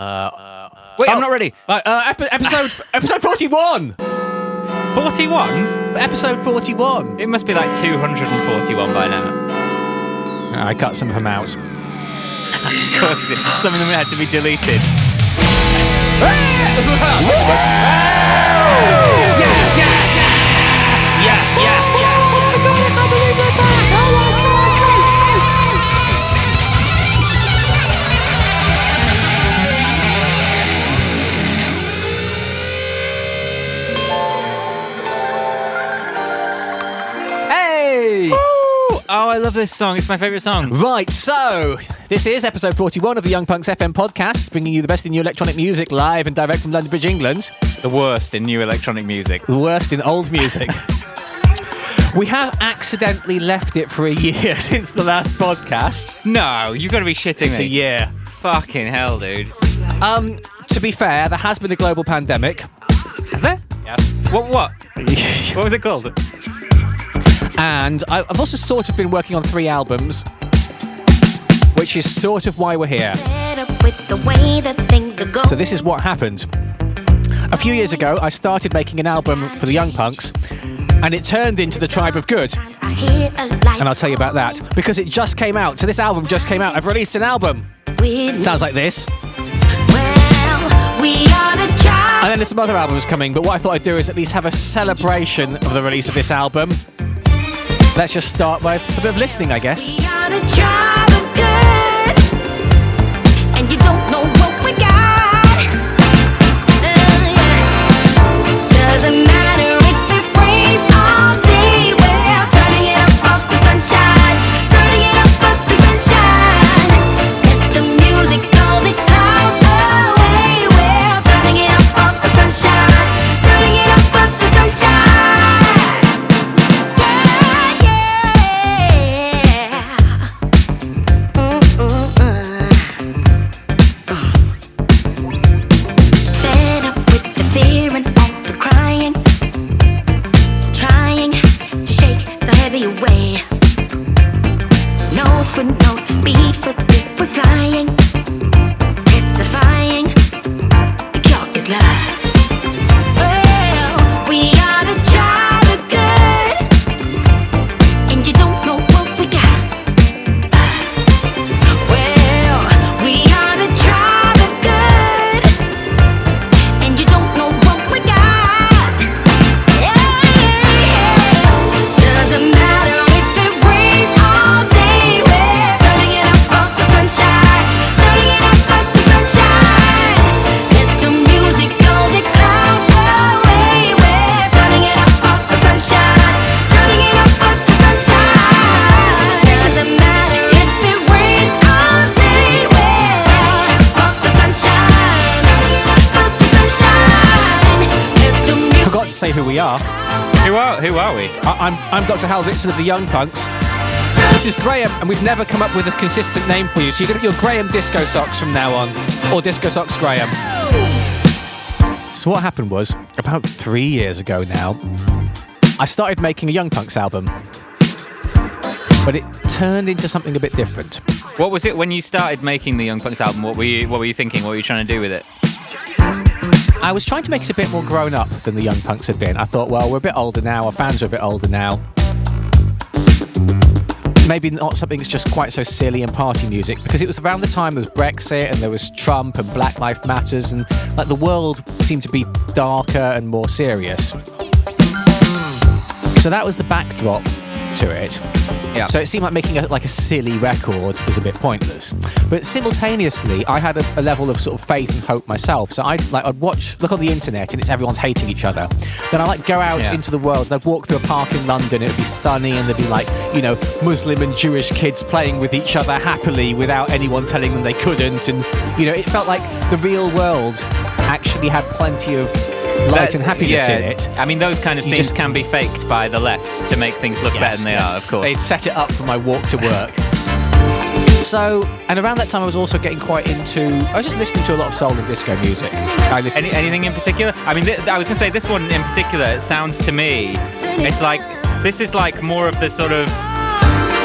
Wait, I'm not ready. Episode 41. 41? Episode 41. It must be like 241 by now. I cut some of them out. Of course, some of them had to be deleted. Yes. Oh my god, I can't believe we're back. Oh my god. Hey! Oh, I love this song. It's my favourite song. Right, so this is episode 41 of the Young Punx FM podcast, bringing you the best in new electronic music live and direct from London Bridge, England. The worst in new electronic music. The worst in old music. We have accidentally left it for a year since the last podcast. No, you've got to be shitting It's me. a year. Fucking hell, dude. To be fair, there has been a global pandemic. Has there? Yes. What? What was it called? And I've also sort of been working on 3 albums, which is sort of why we're here. So this is what happened. A few years ago, I started making an album for the Young Punx, and it turned into the Tribe of Good. And I'll tell you about that, because it just came out. So this album just came out. I've released an album. It sounds like this. And then there's some other albums coming, but what I thought I'd do is at least have a celebration of the release of this album. Let's just start by a bit of listening, I guess. We are the tribe of good, and you don't know what we got. Doesn't matter if it rains all day. We're turning it up the sunshine, turning it up the sunshine. Let the music blow the clouds away. We're turning it up the sunshine, turning it up the sunshine. For note, beat for beat, we're flying, testifying, the cure is love. Well, we are the tribe of good, and you don't know what we got. Well, we are the tribe of good, and you don't know what we got. Yeah. Doesn't matter if it rains all day. Turning it up the sunshine, turning it up the sunshine. Let the music blow the clouds away. We're turning it up the sunshine, turning it up the sunshine. Doesn't matter if it rains all day. We're turning it up the sunshine, turning it up the sunshine. Let the music. Forgot to say who we are. Who are we? I'm Dr. Hal Whitson of the Young Punx. This is Graham, and we've never come up with a consistent name for you, so you're going to be your Graham Discosocks from now on, or Discosocks Graham. So what happened was, about 3 years ago now, I started making a Young Punx album, but it turned into something a bit different. What was it when you started making the Young Punx album? What were you thinking? What were you trying to do with it? I was trying to make it a bit more grown up than the Young Punx had been. I thought, well, we're a bit older now, our fans are a bit older now. Maybe not something that's just quite so silly and party music, because it was around the time there was Brexit and there was Trump and Black Lives Matters, and like the world seemed to be darker and more serious. So that was the backdrop to it. Yeah. So it seemed like making a silly record was a bit pointless. But simultaneously, I had a level of sort of faith and hope myself. So I'd look on the internet and it's everyone's hating each other. Then I'd go out into the world and I'd walk through a park in London. It would be sunny and there'd be Muslim and Jewish kids playing with each other happily without anyone telling them they couldn't. And it felt like the real world actually had plenty of light and happiness in it. I mean, those kind of scenes can be faked by the left to make things look better than they are, of course. They'd set it up for my walk to work. So, and around that time I was also getting quite into, I was just listening to a lot of soul and disco music. Anything in particular? I mean, I was going to say this one in particular, it sounds to me, it's like, this is like more of the sort of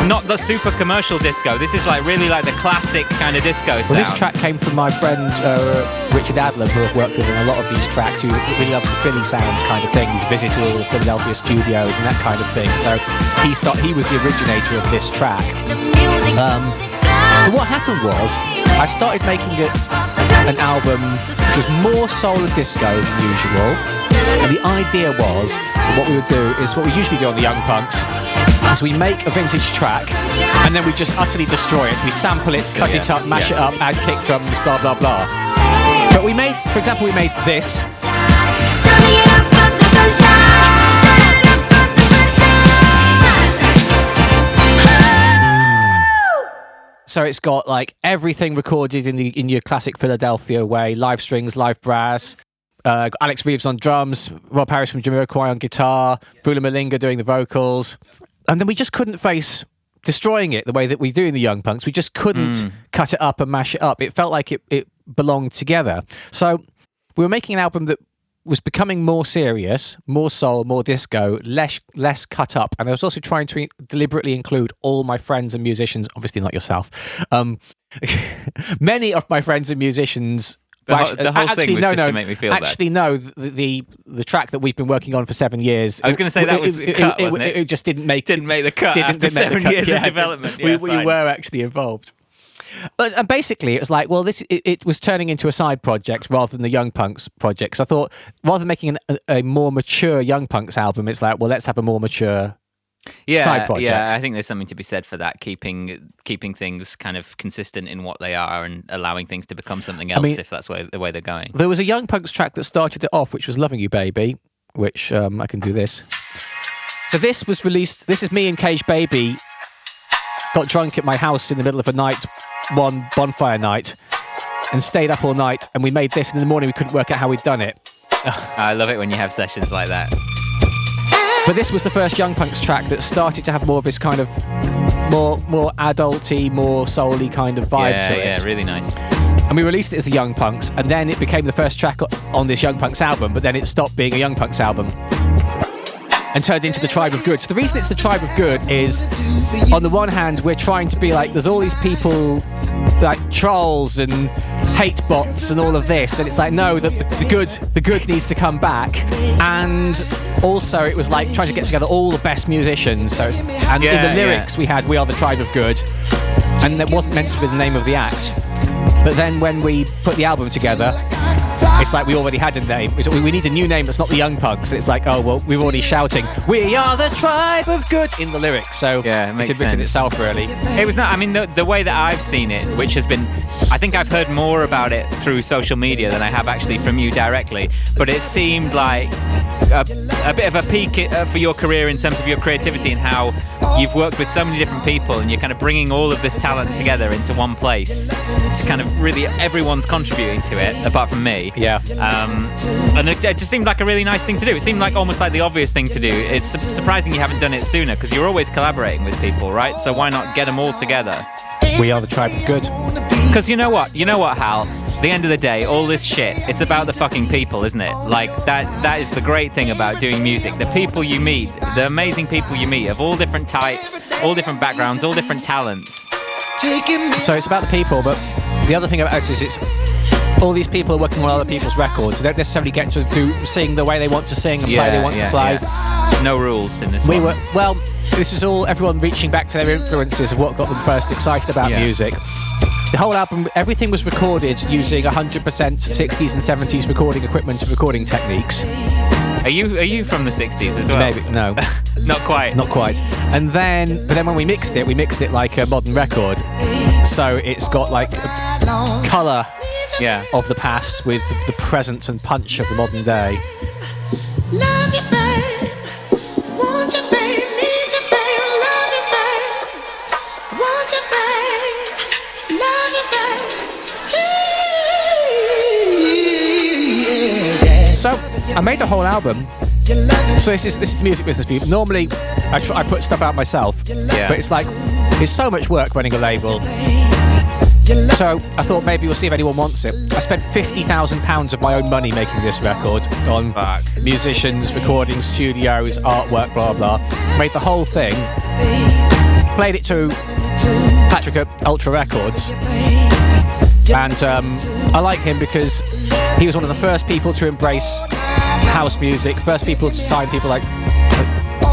not the super commercial disco. This is like really like the classic kind of disco sound. Well, this track came from my friend Richard Adlam, who I've worked with on a lot of these tracks, who really loves the Philly sound kind of thing. He's visited all the Philadelphia studios and that kind of thing. So he was the originator of this track. So what happened was, I started making an album which was more soul and disco than usual. And the idea was, what we would do is what we usually do on the Young Punx, is we make a vintage track and then we just utterly destroy it. We sample it, cut it up, mash it up, add kick drums, blah, blah, blah. But we made, for example, we made this. So it's got like everything recorded in your classic Philadelphia way, live strings, live brass. Alex Reeves on drums, Rob Harris from Jamiroquai on guitar, Vula Malinga doing the vocals. And then we just couldn't face destroying it the way that we do in the Young Punx. We just couldn't cut it up and mash it up. It felt like it belonged together. So we were making an album that was becoming more serious, more soul, more disco, less cut up. And I was also trying to deliberately include all my friends and musicians, obviously not yourself. Many of my friends and musicians. The whole thing was just to make me feel bad. Actually, no. The track that we've been working on for 7 years. I was going to say that was cut, wasn't it? It just didn't make the cut after 7 years of development. We were actually involved. And basically, it was like, well, it was turning into a side project rather than the Young Punx project. So I thought, rather than making a more mature Young Punx album, it's like, well, let's have a more mature side project. Yeah, I think there's something to be said for that, keeping things kind of consistent in what they are and allowing things to become something else if that's the way they're going. There was a Young Punx track that started it off, which was Loving You Baby, which I can do this. So this was released, this is me and Cagedbaby got drunk at my house in the middle of a night, one bonfire night, and stayed up all night, and we made this, and in the morning we couldn't work out how we'd done it. I love it when you have sessions like that. But this was the first Young Punx track that started to have more of this kind of more adulty, more soul-y kind of vibe to it. Yeah, really nice. And we released it as the Young Punx, and then it became the first track on this Young Punx album, but then it stopped being a Young Punx album and turned into the Tribe of Good. So the reason it's the Tribe of Good is, on the one hand, we're trying to be like, there's all these people like trolls and hate bots and all of this, and it's like, no, the good needs to come back. And also it was like trying to get together all the best musicians. So in the lyrics we had "We Are the Tribe of Good," and that wasn't meant to be the name of the act. But then when we put the album together, it's like we already had a name. We need a new name that's not the Young Punx. It's like, oh, well, we're already shouting, "We are the Tribe of Good" in the lyrics. So yeah, it makes it's written sense. itself, really. It was not, I mean, the way that I've seen it, which has been, I think I've heard more about it through social media than I have actually from you directly, but it seemed like a bit of a peak for your career in terms of your creativity and how you've worked with so many different people and you're kind of bringing all of this talent together into one place. It's kind of really, everyone's contributing to it, apart from me. Yeah. And it just seemed like a really nice thing to do. It seemed like almost like the obvious thing to do. It's surprising you haven't done it sooner, because you're always collaborating with people, right? So why not get them all together? We are the Tribe of Good. Because you know what, Hal? At the end of the day, all this shit, it's about the fucking people, isn't it? Like, that is the great thing about doing music. The people you meet, the amazing people you meet of all different types, all different backgrounds, all different talents. So it's about the people, but the other thing about us is it's all these people are working on other people's records. They don't necessarily get to sing the way they want to sing and play they want to play. Yeah. No rules in this one. This is all everyone reaching back to their influences of what got them first excited about music. The whole album, everything was recorded using 100% 60s and 70s recording equipment and recording techniques. Are you from the 60s as well? Maybe, no. Not quite. Not quite. But then when we mixed it like a modern record. So it's got like a colour of the past with the presence and punch of the modern day. Love you, babe. Want you, babe. Need you, babe. Love you, babe. Want you, babe. Love you, babe. So I made a whole album. So this is music business for you. Normally, I put stuff out myself, but it's so much work running a label. So I thought maybe we'll see if anyone wants it. I spent £50,000 of my own money making this record on musicians, recording studios, artwork, blah blah. Made the whole thing. played it to Patrick at Ultra Records, and I like him because he was one of the first people to embrace house music, first people to sign people like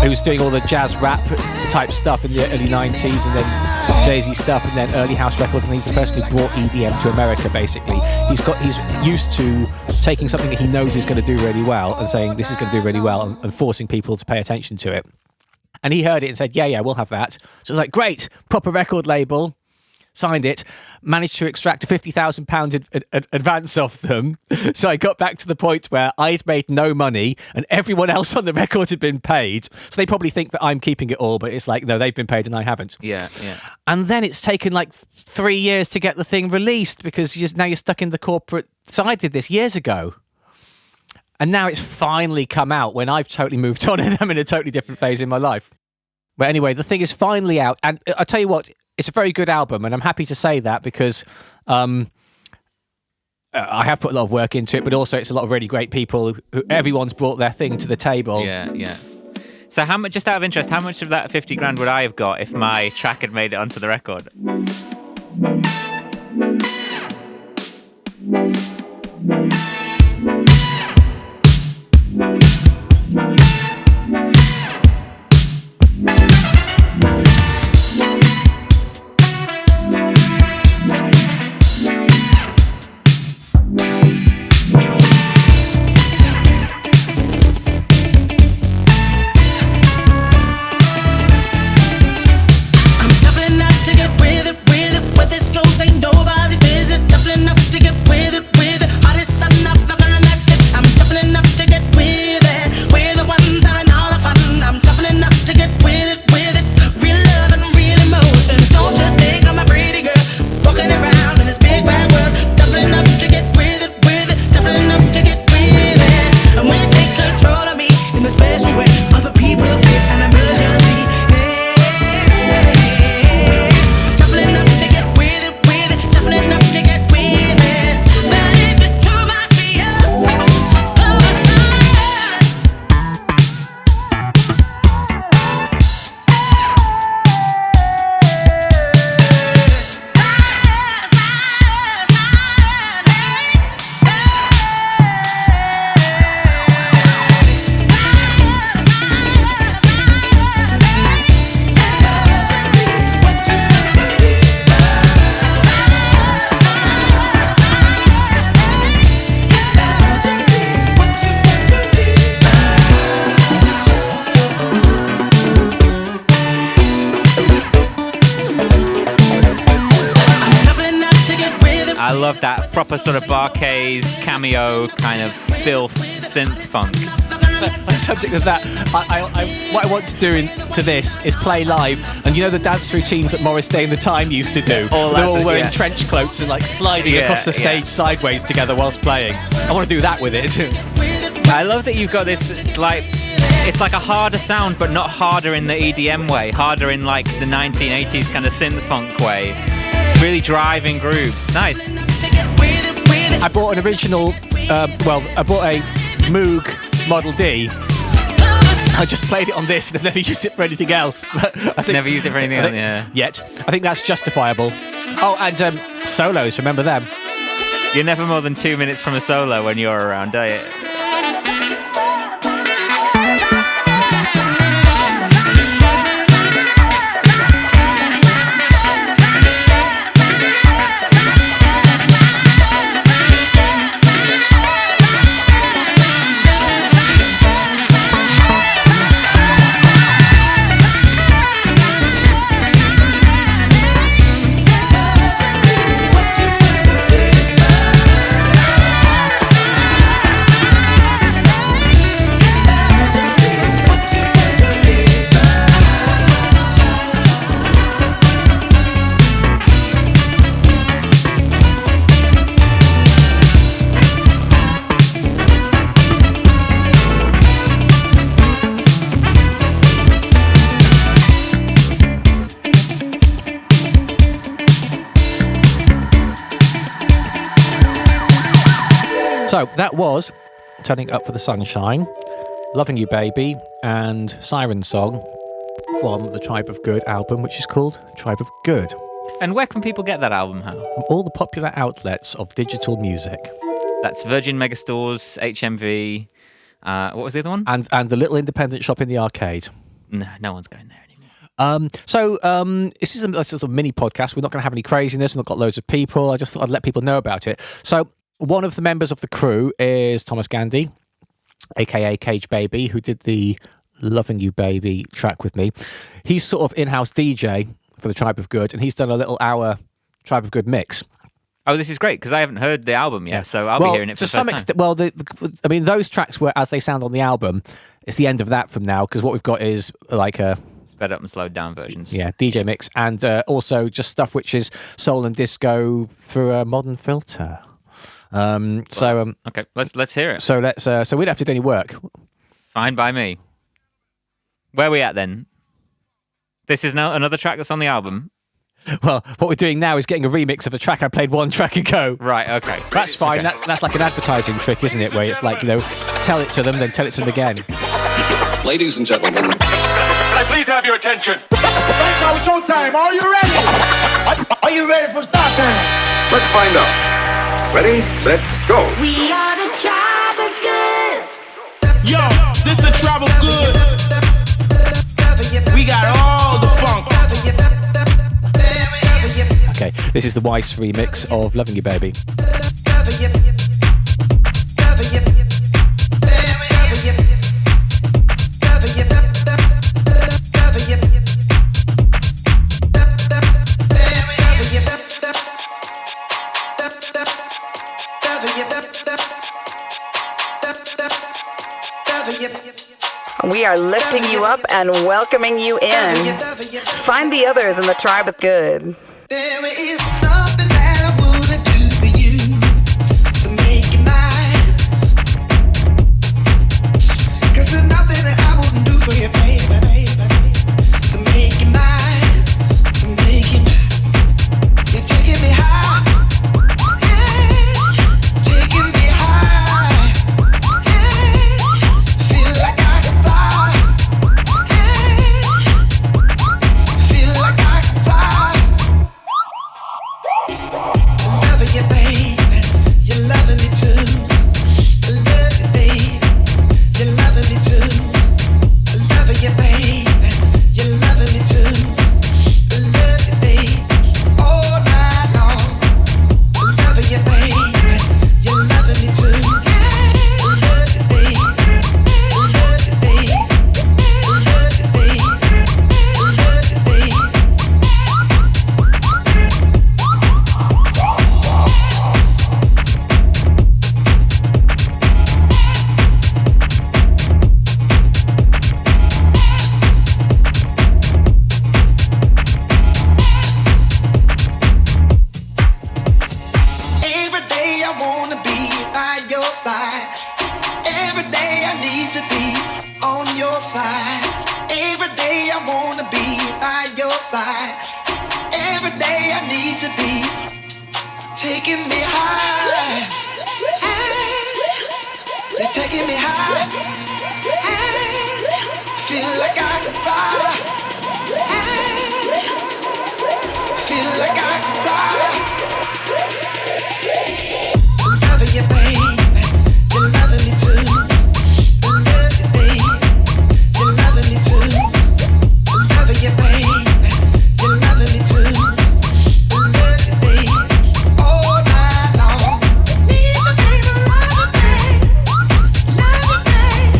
who was doing all the jazz rap type stuff in the early 90s, and then Daisy stuff, and then early house records, and he's the person who brought EDM to America, basically. He's used to taking something that he knows is going to do really well and saying this is going to do really well, and forcing people to pay attention to it. And he heard it and said, yeah, we'll have that. So I was like, great, proper record label. Signed it, managed to extract a £50,000 advance off them. So I got back to the point where I'd made no money and everyone else on the record had been paid. So they probably think that I'm keeping it all, but it's like, no, they've been paid and I haven't. Yeah. And then it's taken like 3 years to get the thing released because now you're stuck in the corporate. So I did this years ago. And now it's finally come out when I've totally moved on and I'm in a totally different phase in my life. But anyway, the thing is finally out. And I tell you what, it's a very good album, and I'm happy to say that because I have put a lot of work into it, but also it's a lot of really great people. Everyone's brought their thing to the table. Yeah. So how much, just out of interest, how much of that 50 grand would I have got if my track had made it onto the record? I love that proper sort of Barcase cameo kind of filth synth funk. On the subject of that, what I want to do to this is play live, and you know the dance routines that Morris Day and the Time used to do? They're all wearing trench coats and like sliding across the stage sideways together whilst playing. I want to do that with it. I love that you've got this, like, it's like a harder sound, but not harder in the EDM way, harder in like the 1980s kind of synth funk way. Really driving grooves. Nice. I bought an original, I bought a Moog Model D. I just played it on this and I've never used it for anything else. Never used it for anything else, yeah. Yet. I think that's justifiable. Oh, and solos, remember them? You're never more than 2 minutes from a solo when you're around, are you? So that was Turning Up for the Sunshine, Loving You Baby, and Siren Song. from the Tribe of Good album, which is called Tribe of Good. And where can people get that album, Hal? From all the popular outlets of digital music. That's Virgin Megastores, HMV. What was the other one? And the little independent shop in the arcade. No one's going there anymore. This is a sort of mini podcast. We're not going to have any craziness. We've not got loads of people. I just thought I'd let people know about it. So one of the members of the crew is Thomas Gandey, a.k.a. Cagedbaby, who did the Loving You Baby track with me. He's sort of in-house DJ for the Tribe of Good, and he's done a little hour Tribe of Good mix. Oh, this is great, because I haven't heard the album yet, so I'll be hearing it for the first time. To some extent, well, I mean, those tracks were as they sound on the album. It's the end of that from now, because what we've got is like a... sped up and slowed down versions. Yeah, DJ mix, and also just stuff which is soul and disco through a modern filter. Okay, let's hear it. So we don't have to do any work. Fine by me. Where are we at then? This is now another track that's on the album. Well, what we're doing now is getting a remix of a track I played one track ago. Right, okay. That's fine. Okay. That's like an advertising trick, isn't it? Where it's like, tell it to them, then tell it to them again. Ladies and gentlemen. Can I please have your attention? Right now, showtime. Are you ready? Are you ready for start time? Let's find out. Ready, set, go. We are the Tribe of Good. Yo, this the Tribe of Good. We got all the funk. Okay, this is the Weiss remix of Loving You Baby. We are lifting you up and welcoming you in. Find the others in the Tribe of Good. There is nothing that I wouldn't do for you to make you mine. 'Cause there's nothing that I wouldn't do for you, baby, to make you mine, to make you mine. You're taking me high, taking me high. Feel like I can fly. Feel like I can fly. Loving you, baby, you're loving me too. I love you, baby, you're loving me too. I love you, baby, you're loving me too. I love you, baby, all night long. I love you, baby, you're loving me too. I love you, baby, I love you, baby, I love you, baby, I love you, baby. Every day I wanna be by your side. Every day I need to be on your side. Every day I wanna be by your side. Every day I need to be taking me high. You're taking me high. Feel like I can fly. Feel like I can fly. Loving you, baby, you're loving me too. I love you, baby, you're loving me too. I love you, baby, you're loving me too. I love you, baby, all night long. Need you, baby, love you, baby, love you, baby,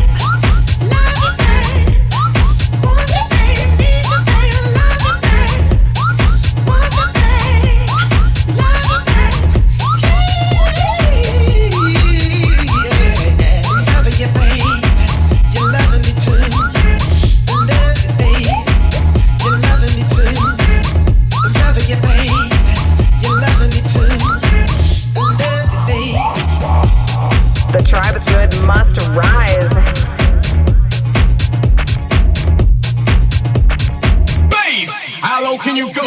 love you, baby. Want you, baby, need you, baby, love you, baby, want you, baby, love you, baby. Loving you, baby, you're loving me too. I love you, baby, you're loving me too. I love you, baby, you're loving me too. I love you, baby. The Tribe of Good must rise. Bass! How low can you go?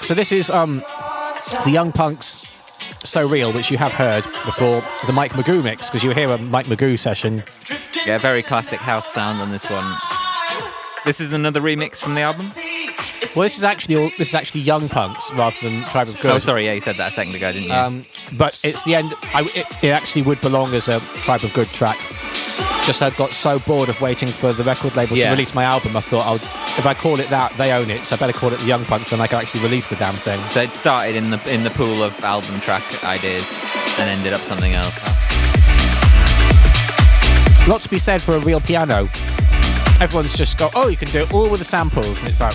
So this is the Young Punx So Real, which you have heard before the Mike Magoo mix, because you hear a Mike Magoo session. Yeah, very classic house sound on this one. This is another remix from the album? Well, this is actually Young Punx rather than Tribe of Good. Oh, sorry, yeah, you said that a second ago, didn't you? But it's the end. It actually would belong as a Tribe of Good track. Just I got so bored of waiting for the record label to release my album, I thought, if I call it that, they own it, so I better call it the Young Punx, and I can actually release the damn thing. So it started in the pool of album track ideas and ended up something else. Lot to be said for a real piano. Everyone's just go, oh, you can do it all with the samples, and it's like,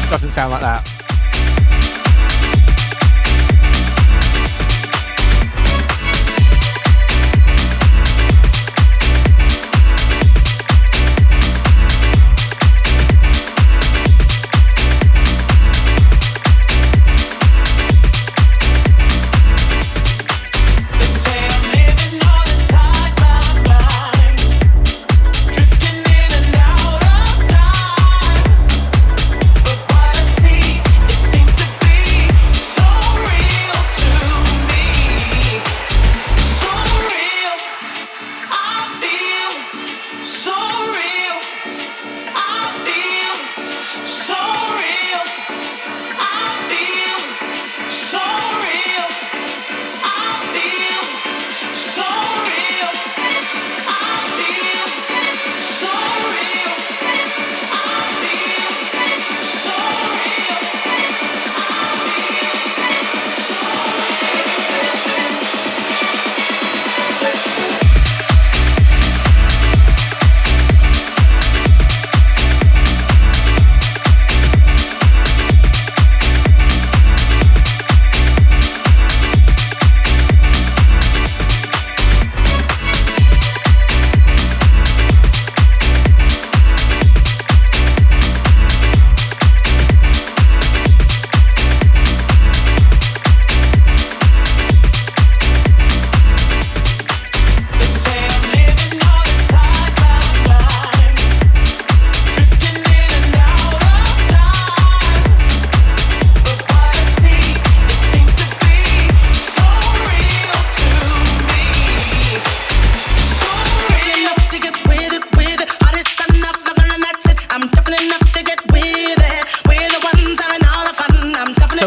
doesn't sound like that.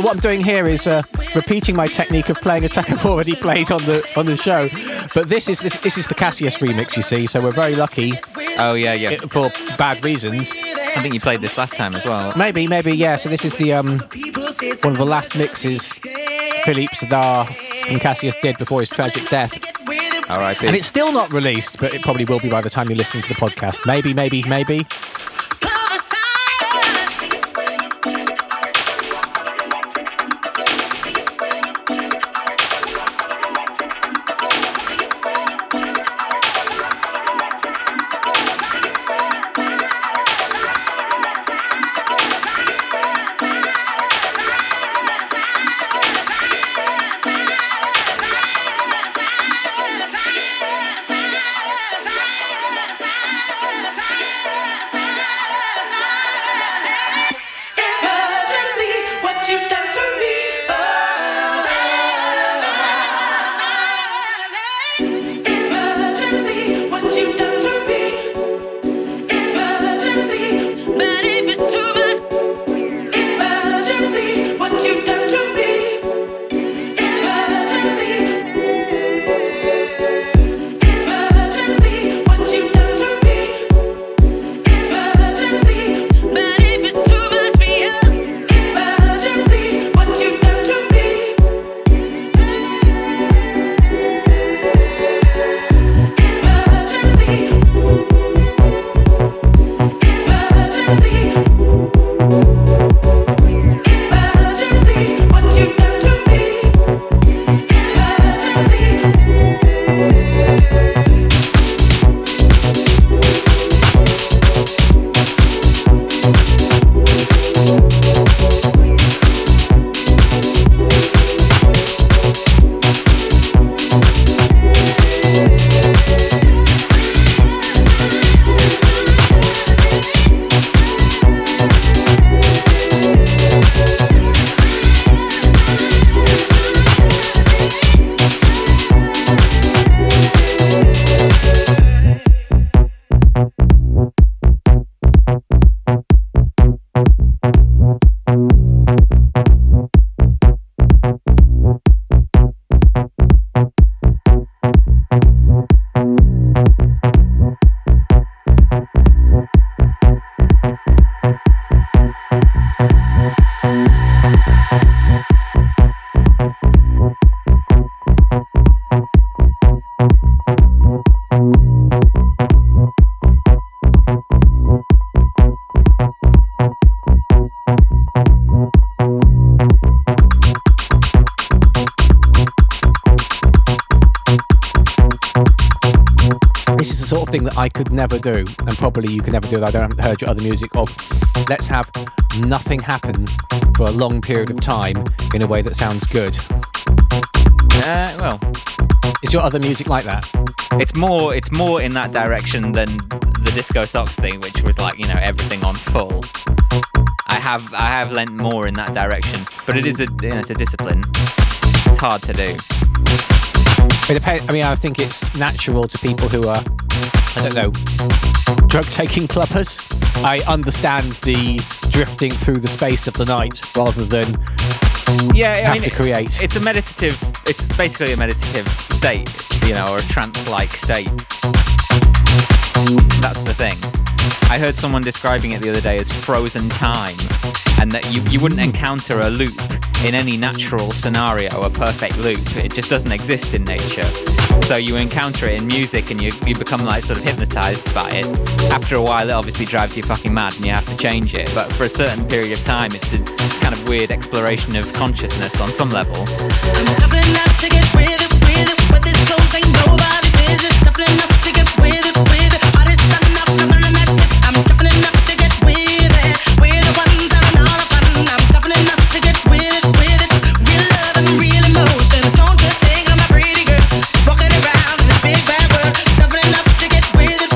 What I'm doing here is repeating my technique of playing a track I've already played on the show, but this is the Cassius remix, you see. So we're very lucky. Oh yeah. For bad reasons. I think you played this last time as well. Maybe, yeah. So this is the one of the last mixes Philippe Zdar from Cassius did before his tragic death. R.I.P. And it's still not released, but it probably will be by the time you're listening to the podcast. Maybe. thing that I could never do, and probably you can never do that. I haven't heard your other music of. Let's have nothing happen for a long period of time in a way that sounds good. Well, is your other music like that? It's more in that direction than the Discosocks thing, which was like, you know, everything on full. I have lent more in that direction, but it is it's a discipline. It's hard to do. It depends. I mean, I think it's natural to people who are, I don't know, drug-taking clubbers. I understand the drifting through the space of the night rather than to create. It's basically a meditative state, you know, or a trance-like state. That's the thing. I heard someone describing it the other day as frozen time, and that you wouldn't encounter a loop in any natural scenario, a perfect loop. It just doesn't exist in nature. So you encounter it in music and you become like sort of hypnotized by it. After a while, it obviously drives you fucking mad and you have to change it. But for a certain period of time, it's a kind of weird exploration of consciousness on some level. I'm tough enough to get with it, but this clothes ain't nobody's business. Tough enough to get with it. Hardest enough to run and that's it. I'm tough enough to get with it. We're the ones having all the fun. I'm tough enough to get with it. Real love and real emotion. Don't you think I'm a pretty girl? Walking around in this big bad world. Tough enough to get with it.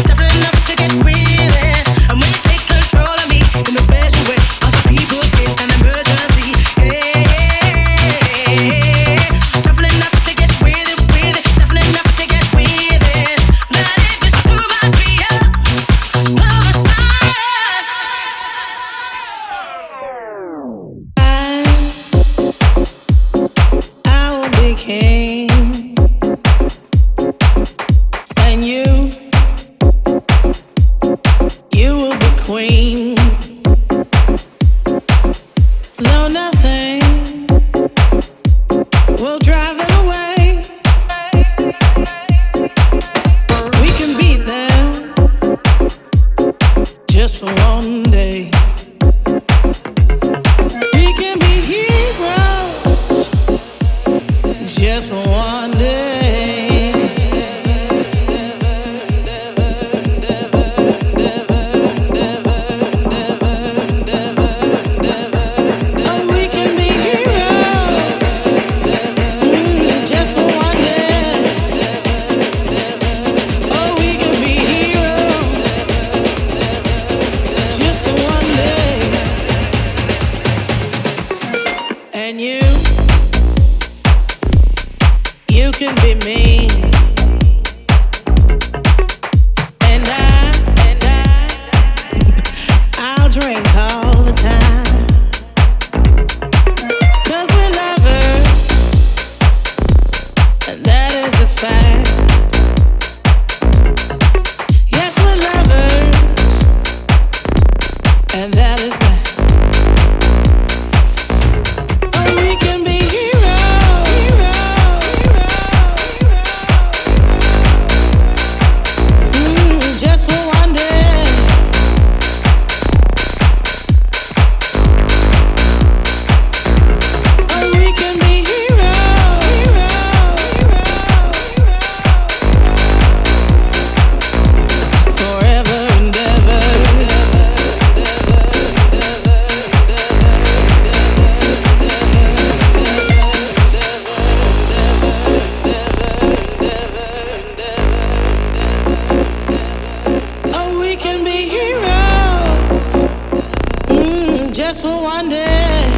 Tough enough to get with it. And when you take control of me in the best way, other people face an emergency. Tough enough to get with it. Tough enough to get with it. Not if it's too much for you. Move aside. I will be king, and you will be queen. Though nothing will drive them away, we can beat them just for one day. We can be heroes just for one day. Oh, we can be heroes just for one day. Oh, we can be heroes just for one day. And you can be me, and I'll drink all the time, 'cause we're lovers, and that is a fact. Yes, we're lovers, and that is that. Oh, we can be just for one day. Oh, we can be heroes forever and ever. Oh, we can be heroes just for one day.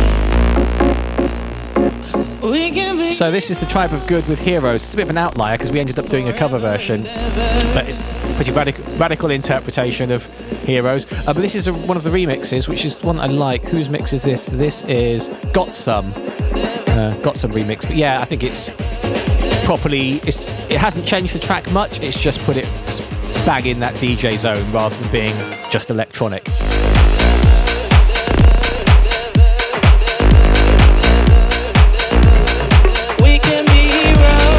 We can be. So this is the Tribe of Good with Heroes. It's a bit of an outlier because we ended up doing a cover version, but it's a pretty radical interpretation of Heroes. But this is one of the remixes, which is one I like. Whose mix is this? This is Got Some remix. But yeah, I think it's properly. It hasn't changed the track much. It's just put it bang in that DJ zone rather than being just electronic. We can be heroes.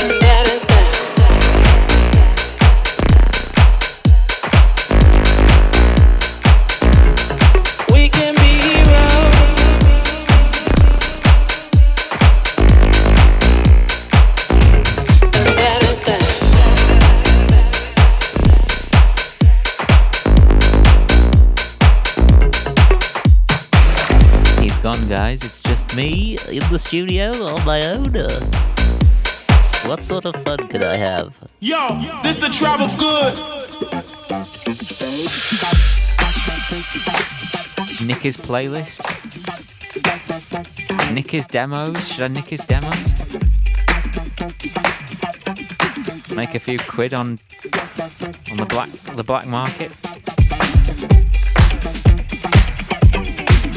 And that is that. We can be heroes. guys. It's just me in the studio on my own. What sort of fun could I have? Yo, this the travel good. Nick his playlist. Nick his demos. Should I nick his demo? Make a few quid on the black market.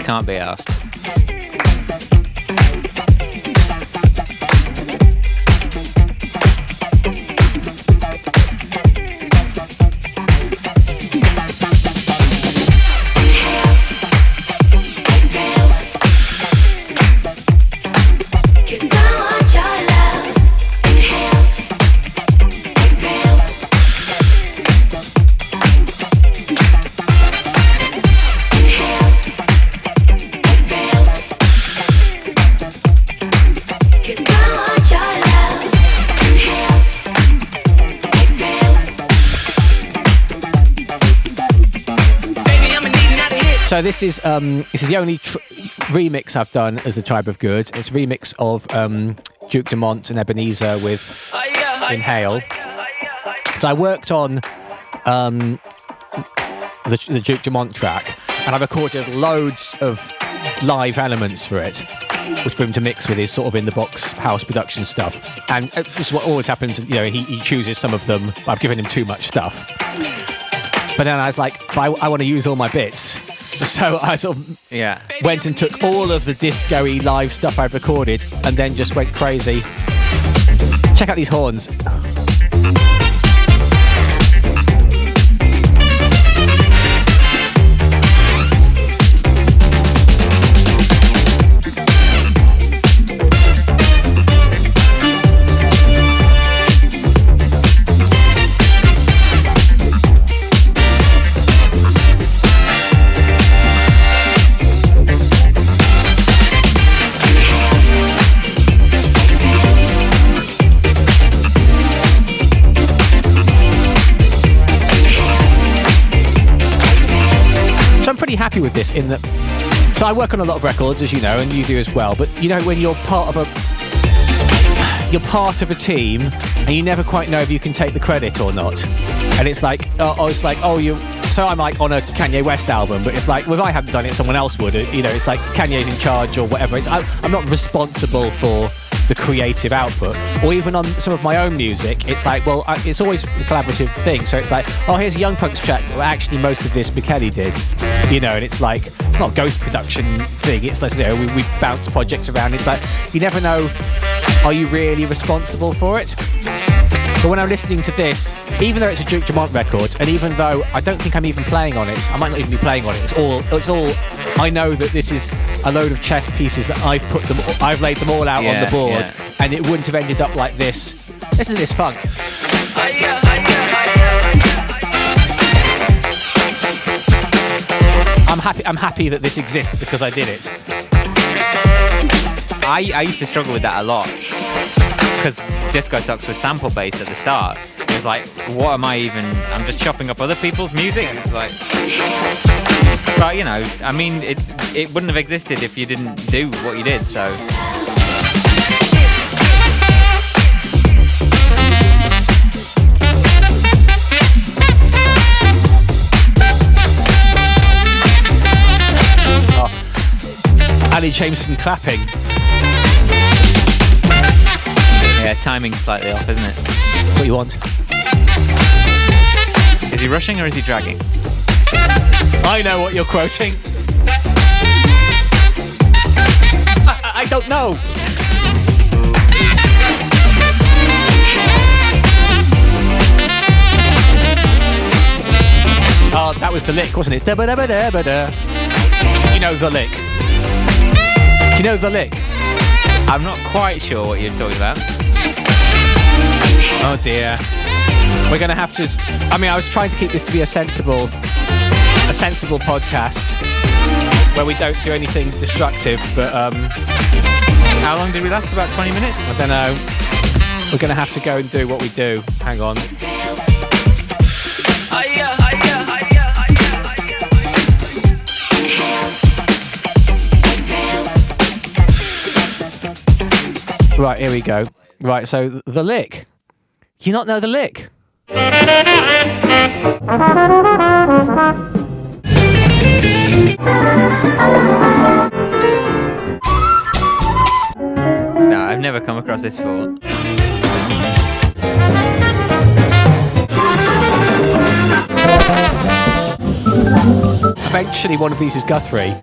Can't be asked. So this is the only remix I've done as the Tribe of Good. It's a remix of Duke Dumont and Ebenezer with Inhale. So I worked on the Duke Dumont track, and I recorded loads of live elements for it, which for him to mix with his sort of in the box house production stuff. And this is what always happens. You know, he chooses some of them. I've given him too much stuff. But then I was like, I want to use all my bits. So I sort of went and took all of the disco-y live stuff I've recorded and then just went crazy. Check out these horns. Happy with this in that, so I work on a lot of records, as you know, and you do as well, but you know, when you're part of a team and you never quite know if you can take the credit or not, and it's like so I'm like on a Kanye West album, but it's like, well, if I hadn't done it, someone else would, you know, it's like Kanye's in charge or whatever. I'm not responsible for the creative output, or even on some of my own music, it's like, well, it's always a collaborative thing. So it's like, oh, here's a Young Punx track. Well, actually, most of this McKelly did, you know, and it's like, it's not a ghost production thing. It's like, you know, we bounce projects around. It's like, you never know, are you really responsible for it? But when I'm listening to this, even though it's a Duke Dumont record, and even though I don't think I'm even playing on it, I might not even be playing on it. It's all. I know that this is a load of chess pieces that I've laid them all out on the board, and it wouldn't have ended up like this. Listen to this funk. I'm happy that this exists because I did it. I used to struggle with that a lot because Discosocks was sample based at the start. It was like, what am I even? I'm just chopping up other people's music. Like, but you know, I mean, it wouldn't have existed if you didn't do what you did. So. Ali Jameson clapping. Yeah, timing's slightly off, isn't it? That's what you want. Is he rushing or is he dragging? I know what you're quoting. I don't know. Oh, that was the lick, wasn't it? Da-ba-da-ba-da-ba-da. You know the lick. Do you know the lick? I'm not quite sure what you're talking about. Oh dear. We're going to have to... I mean, I was trying to keep this to be a sensible podcast where we don't do anything destructive, but... How long did we last? About 20 minutes? I don't know. We're going to have to go and do what we do. Hang on. Right, here we go. Right, so the lick. You not know the lick? No, I've never come across this before. Eventually, one of these is Guthrie.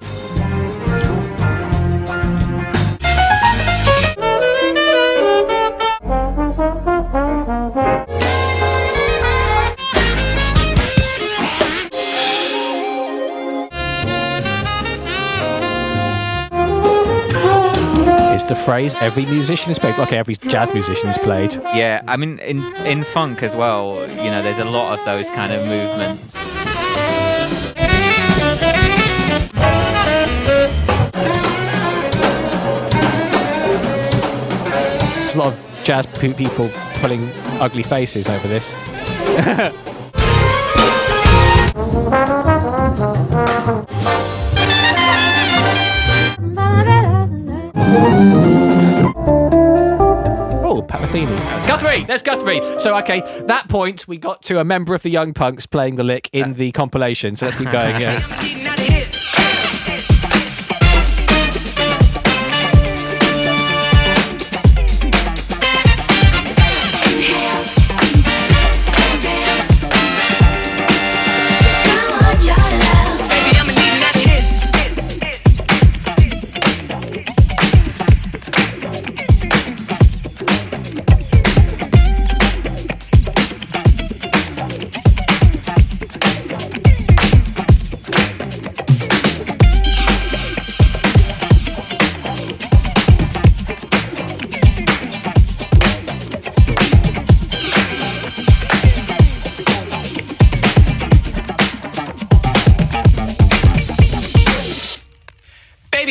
It's the phrase every musician has played. Okay, every jazz musician has played. Yeah, I mean, in funk as well, you know, there's a lot of those kind of movements. There's a lot of jazz people pulling ugly faces over this. Oh, Pat Metheny. Guthrie! There's Guthrie! So, okay, that point, we got to a member of the Young Punx playing the lick in the compilation. So let's keep going, yeah.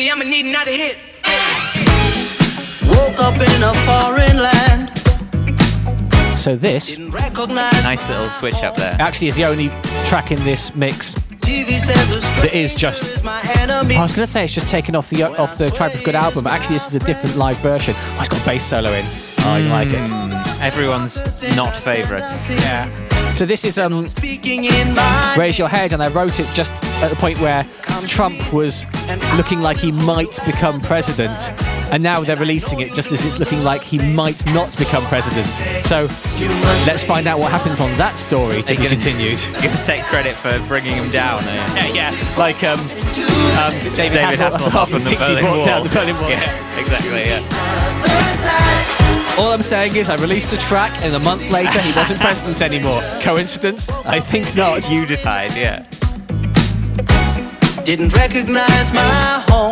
I'ma need another hit. Woke up in a foreign land. So this nice little switch up there. actually is the only track in this mix that is just. I was going to say it's just taken off the Tribe of Good album, but actually this is a different live version. Oh, it's got a bass solo in. Oh, you like it? Everyone's not favourite. Yeah. So this is Raise Your Head, and I wrote it just at the point where Trump was looking like he might become president, and now they're releasing it just as it's looking like he might not become president. So let's find out what happens on that story to be continued. You're going to take credit for bringing him down. Yeah. Like David Hasselhoff from the Pixie Berlin brought Wall. down the Berlin Wall. Yeah, exactly, yeah. All I'm saying is I released the track, and a month later he wasn't president anymore. Coincidence? I think not. You decide, yeah. Didn't recognize my home.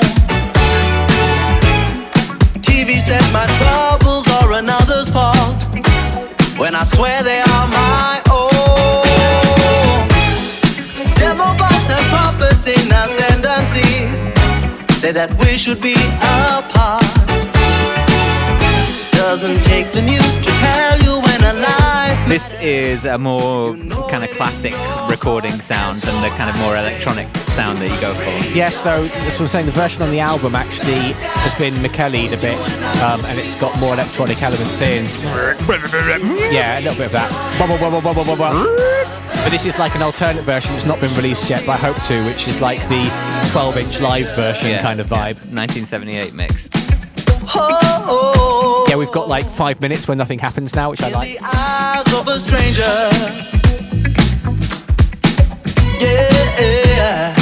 TV says my troubles are another's fault, when I swear they are my own. Demagogues and puppets in ascendancy say that we should be apart. Doesn't take the news to tell you when a life. This is a more kind of classic recording sound than the kind of more electronic sound that you go for. Yes, though, as I was saying, the version on the album actually has been McKellied a bit, and it's got more electronic elements in. Yeah, a little bit of that. But this is like an alternate version that's not been released yet, but I hope to, which is like the 12-inch live version kind of vibe. 1978 mix. Yeah, we've got like 5 minutes where nothing happens now, which I like. In the eyes of a stranger. Yeah.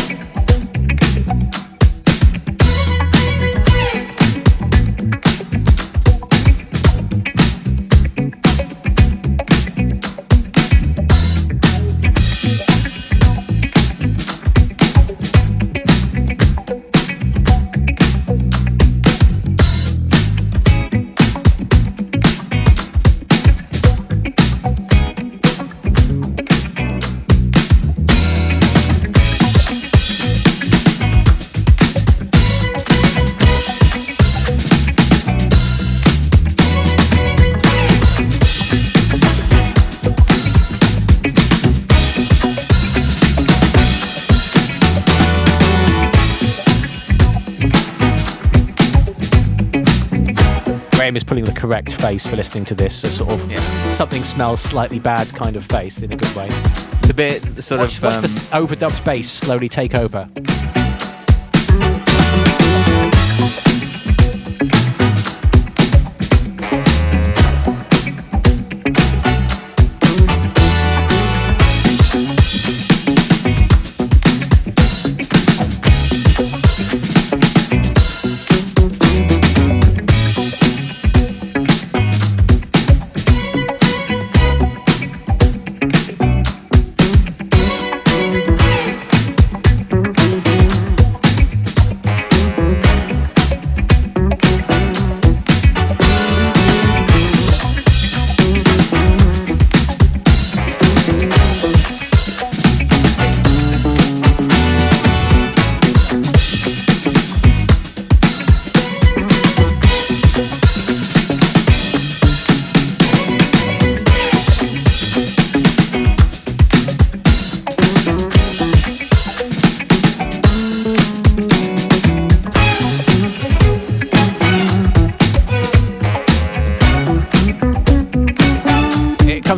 is pulling the correct face for listening to this. A sort of something smells slightly bad kind of face in a good way. The bit sort of... Watch the overdubbed bass slowly take over.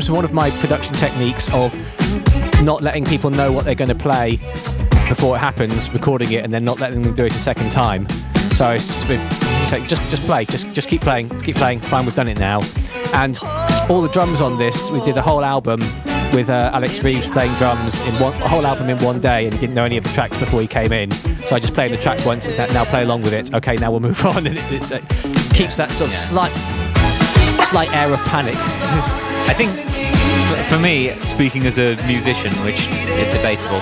One of my production techniques of not letting people know what they're going to play before it happens, recording it and then not letting them do it a second time. So it's just been say just play, just keep playing, fine, we've done it now. And all the drums on this, we did a whole album with Alex Reeves playing drums in a whole album in one day, and he didn't know any of the tracks before he came in. So I just played the track once, it's that, now play along with it. Okay, now we'll move on. And it keeps that sort of slight air of panic. I think for me, speaking as a musician, which is debatable,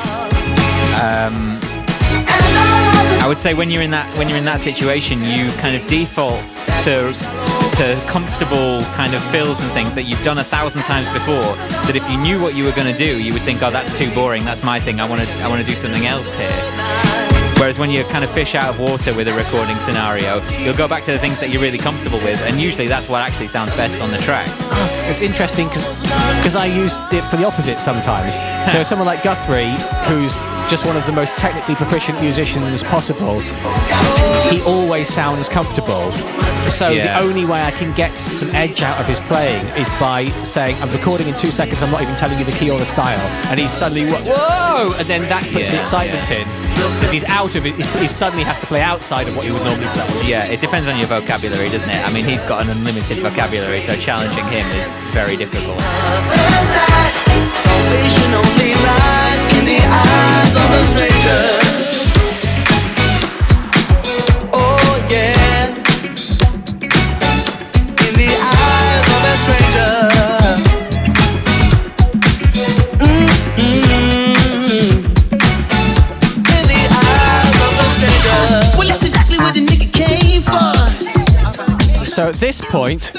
I would say when you're in that situation, you kind of default to comfortable kind of fills and things that you've done 1,000 times before. That if you knew what you were going to do, you would think, oh, that's too boring. That's my thing. I want to do something else here. Whereas when you kind of fish out of water with a recording scenario, you'll go back to the things that you're really comfortable with, and usually that's what actually sounds best on the track. It's interesting because I use it for the opposite sometimes. So someone like Guthrie, who's just one of the most technically proficient musicians possible, he always sounds comfortable. So the only way I can get some edge out of his playing is by saying, I'm recording in 2 seconds, I'm not even telling you the key or the style. And he's suddenly, whoa! And then that puts the excitement in. Because he's out of it, he suddenly has to play outside of what he would normally play. Yeah, it depends on your vocabulary, doesn't it? I mean, he's got an unlimited vocabulary, so challenging him is very difficult. Salvation only lies in the eyes of a stranger. Oh yeah, in the eyes of a stranger. In the eyes of a stranger. Well, that's exactly what the nigga came for. So at this point,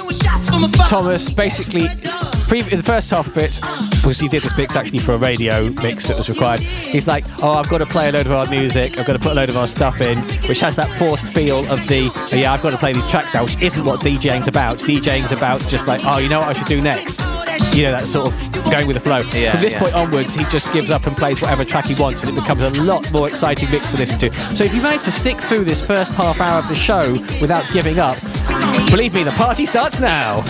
Thomas basically, in the first half of it, because he did this mix actually for a radio mix that was required, he's like, oh, I've got to play a load of our music, I've got to put a load of our stuff in, which has that forced feel of I've got to play these tracks now, which isn't what DJing's about. DJing's about just like, oh, you know what I should do next? You know, that sort of going with the flow. Yeah, From this point onwards, he just gives up and plays whatever track he wants, and it becomes a lot more exciting mix to listen to. So if you manage to stick through this first half hour of the show without giving up, believe me, the party starts now.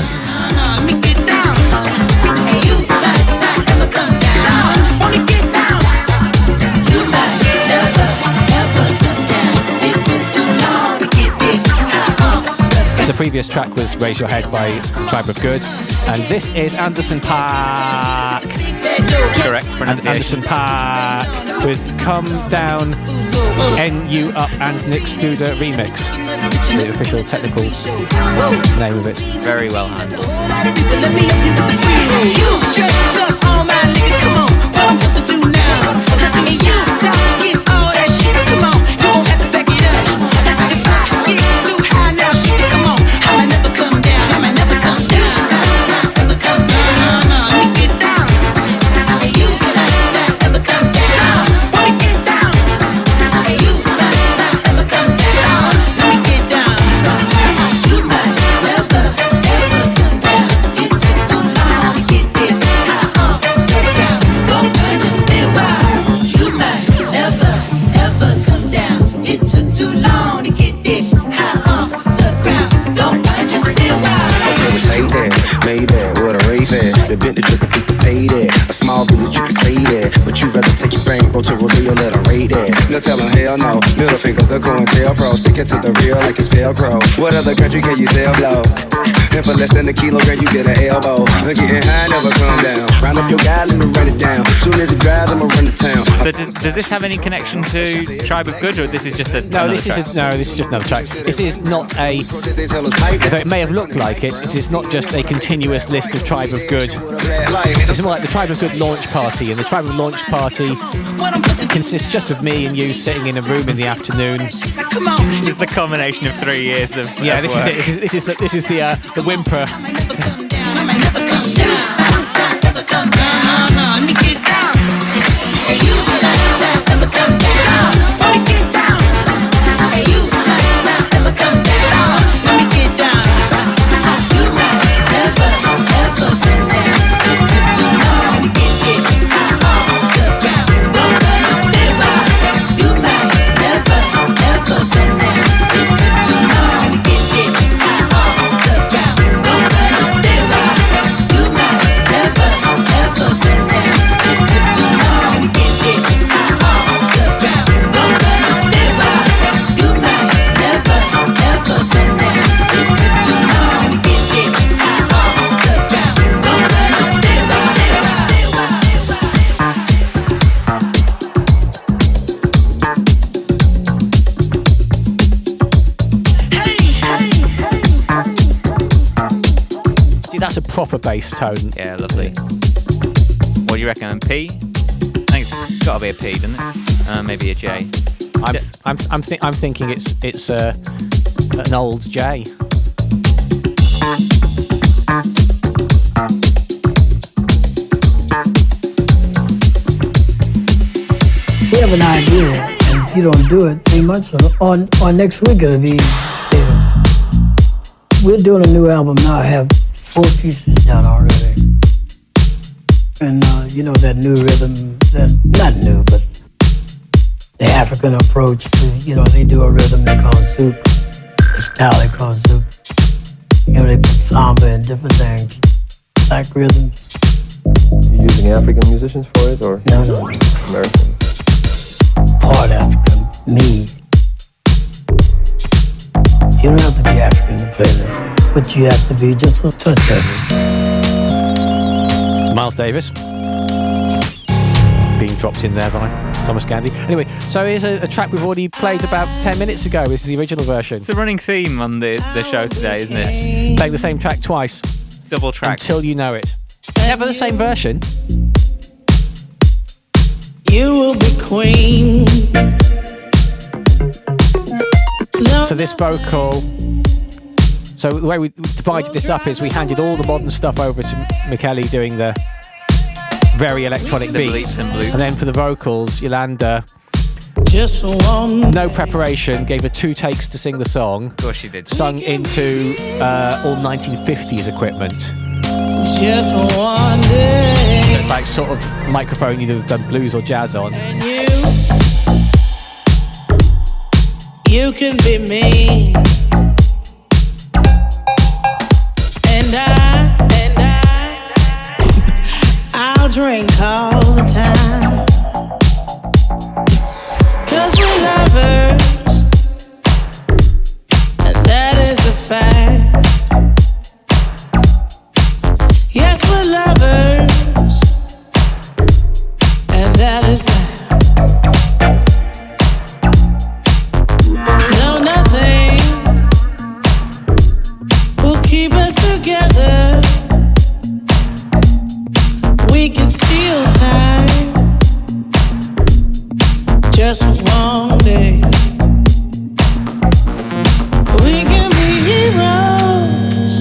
The previous track was Raise Your Head by Tribe of Good, and this is Anderson .Paak. Correct pronunciation. Anderson .Paak with Come Down, NU Up and Nick Studer remix. The official technical name of it. Very well handled. Maybach, what a rave at. The Bentley truck, I think I paid it. A small village, you can say that. But you rather take your bank, go to Rodeo, let her rate that. No tellin' hell no. Middle finger, the COINTELPRO. Sticking to the real like it's Velcro. What other country can you sell blow? And for less than a kilogram, you get an elbow. I'm getting high, never come down. Round up your guy, let me run it down. Soon as it drives, I'ma run to town. So does this have any connection to Tribe of Good, or this is just a this is just another track. This is not a. Though it may have looked like it, it is not just a continuous list of Tribe of Good. It's more like the Tribe of Good launch party, and the Tribe of launch party consists just of me and you sitting in a room in the afternoon. This is the culmination of 3 years of yeah. This work. is it. This is the whimper. That's a proper bass tone. Yeah, lovely. What do you reckon? P? I think it's got to be a P, doesn't it? Maybe a J. I'm thinking it's an old J. We have an idea, and if you don't do it 3 months on next week, it'll be stable. We're doing a new album now. I have 4 pieces done already. And you know that new rhythm, that not new, but the African approach to, they do a rhythm they call zouk, a style they call zouk. They put samba and different things, like rhythms. You using African musicians for it, or no, American? Part African, me. You don't have to be African to play that, but you have to be just a touch of it. Miles Davis being dropped in there by Thomas Gandey. Anyway, so here's a track we've already played about 10 minutes ago. This is the original version. It's a running theme on the show today, isn't it? Playing the same track twice. Double tracks. Until you know it. Never the same version. You will be queen. So this vocal... So the way we divided this up is we handed all the modern stuff over to Michele doing the very electronic beats. And then for the vocals, Yolanda, just no preparation, gave her 2 takes to sing the song. Of course she did. Sung into all 1950s equipment. Just one day. So it's like sort of microphone you'd have done blues or jazz on. And you can be me. I'll drink all the time. 'Cause we're lovers, and that is a fact. Yes, we're lovers, and that is that. No, nothing will keep us together. We can steal time, just one day. We can be heroes,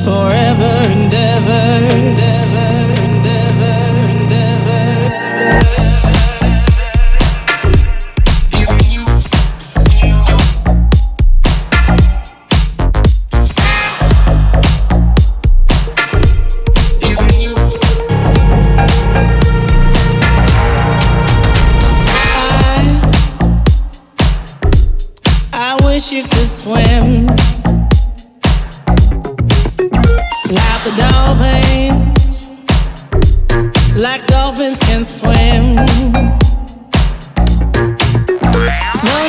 forever and ever, and ever, and ever, and ever. I wish you could swim. the dolphins, like dolphins can swim. No,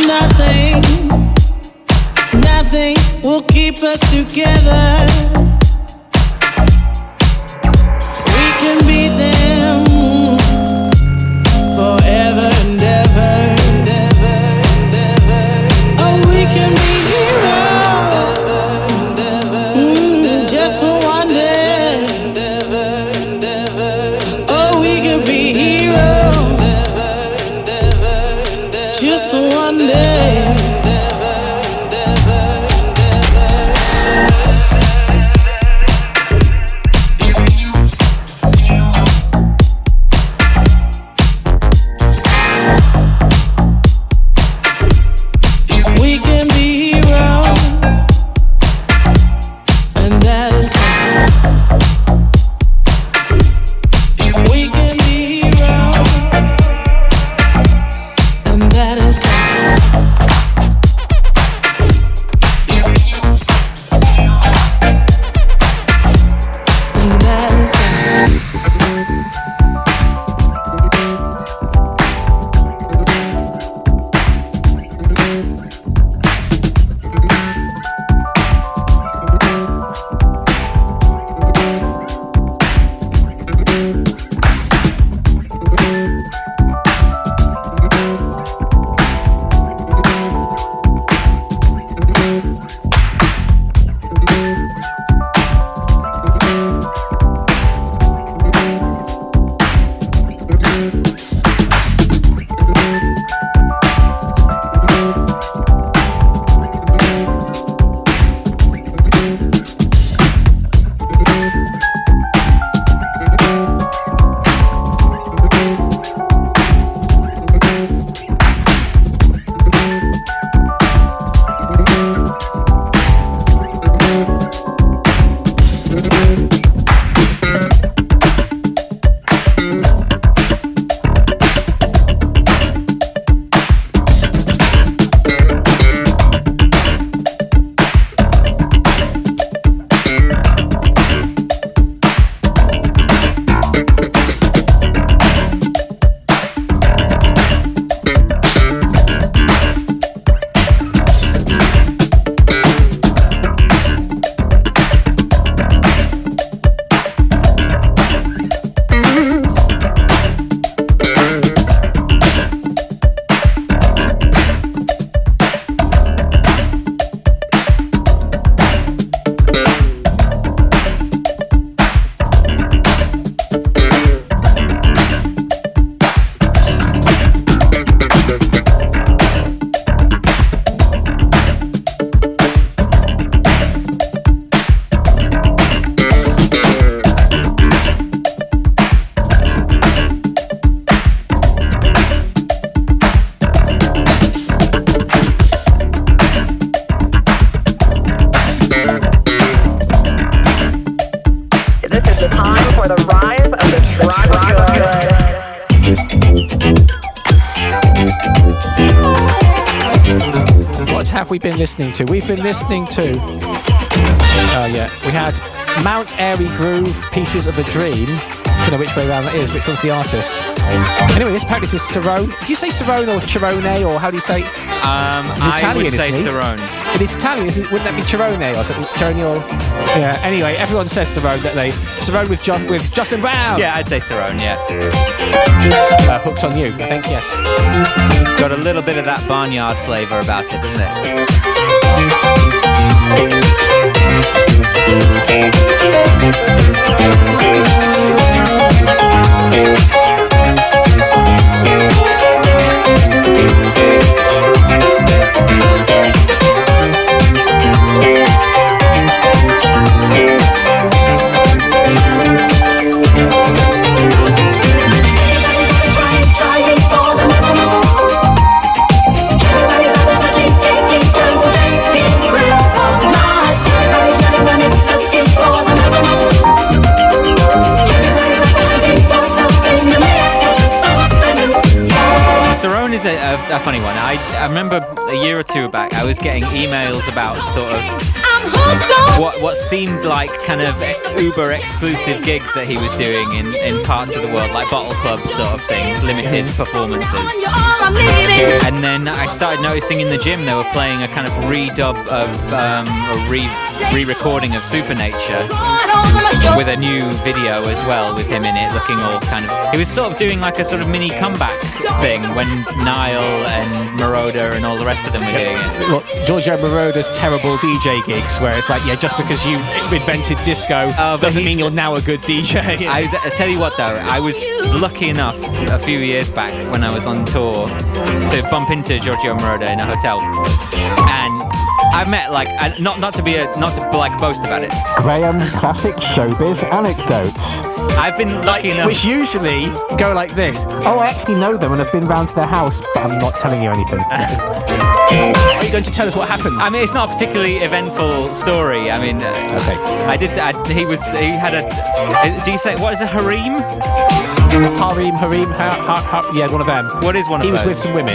nothing will keep us together. We can beat them forever and ever. Oh, we can be heroes, just for one day. Oh, we can be heroes, just for one day. have we been listening to? We've been listening to... we had Mount Airy Groove, Pieces of a Dream. I don't know which way around that is, which one's the artist. Anyway, this apparently is Siren. Do you say Siren or Chirone, or how do you say... I would say Siren. It is Italian, isn't it? Wouldn't that be Chirone or something? Chirone or... Yeah, anyway, everyone says Siren, don't they? Siren with Justin Brown. Yeah, I'd say Siren, yeah. Hooked on You, I think, yes. Got a little bit of that barnyard flavour about it, doesn't it? Siren is a funny one. I remember a year or two back I was getting emails about sort of what seemed like kind of uber exclusive gigs that he was doing in parts of the world, like bottle club sort of things, limited performances. And then I started noticing in the gym they were playing a kind of redub of a re-recording of Supernature with a new video as well with him in it, looking all kind of. He was sort of doing like a sort of mini comeback thing when Niall and Moroder and all the rest of them were doing it. Well, Giorgio Moroder's terrible DJ gigs, where it's like, yeah, just because you invented disco doesn't mean you're now a good DJ. I tell you what though, I was lucky enough a few years back when I was on tour to bump into Giorgio Moroder in a hotel, and I met like not to boast about it. Graham's classic showbiz anecdotes. I've been lucky enough. Which usually go like this. Oh, I actually know them and I've been round to their house, but I'm not telling you anything. Are you going to tell us what happened? I mean, it's not a particularly eventful story. I mean, okay. He had a. Do you say what is a harem? Harim, yeah, one of them. What is one of those? He was with some women.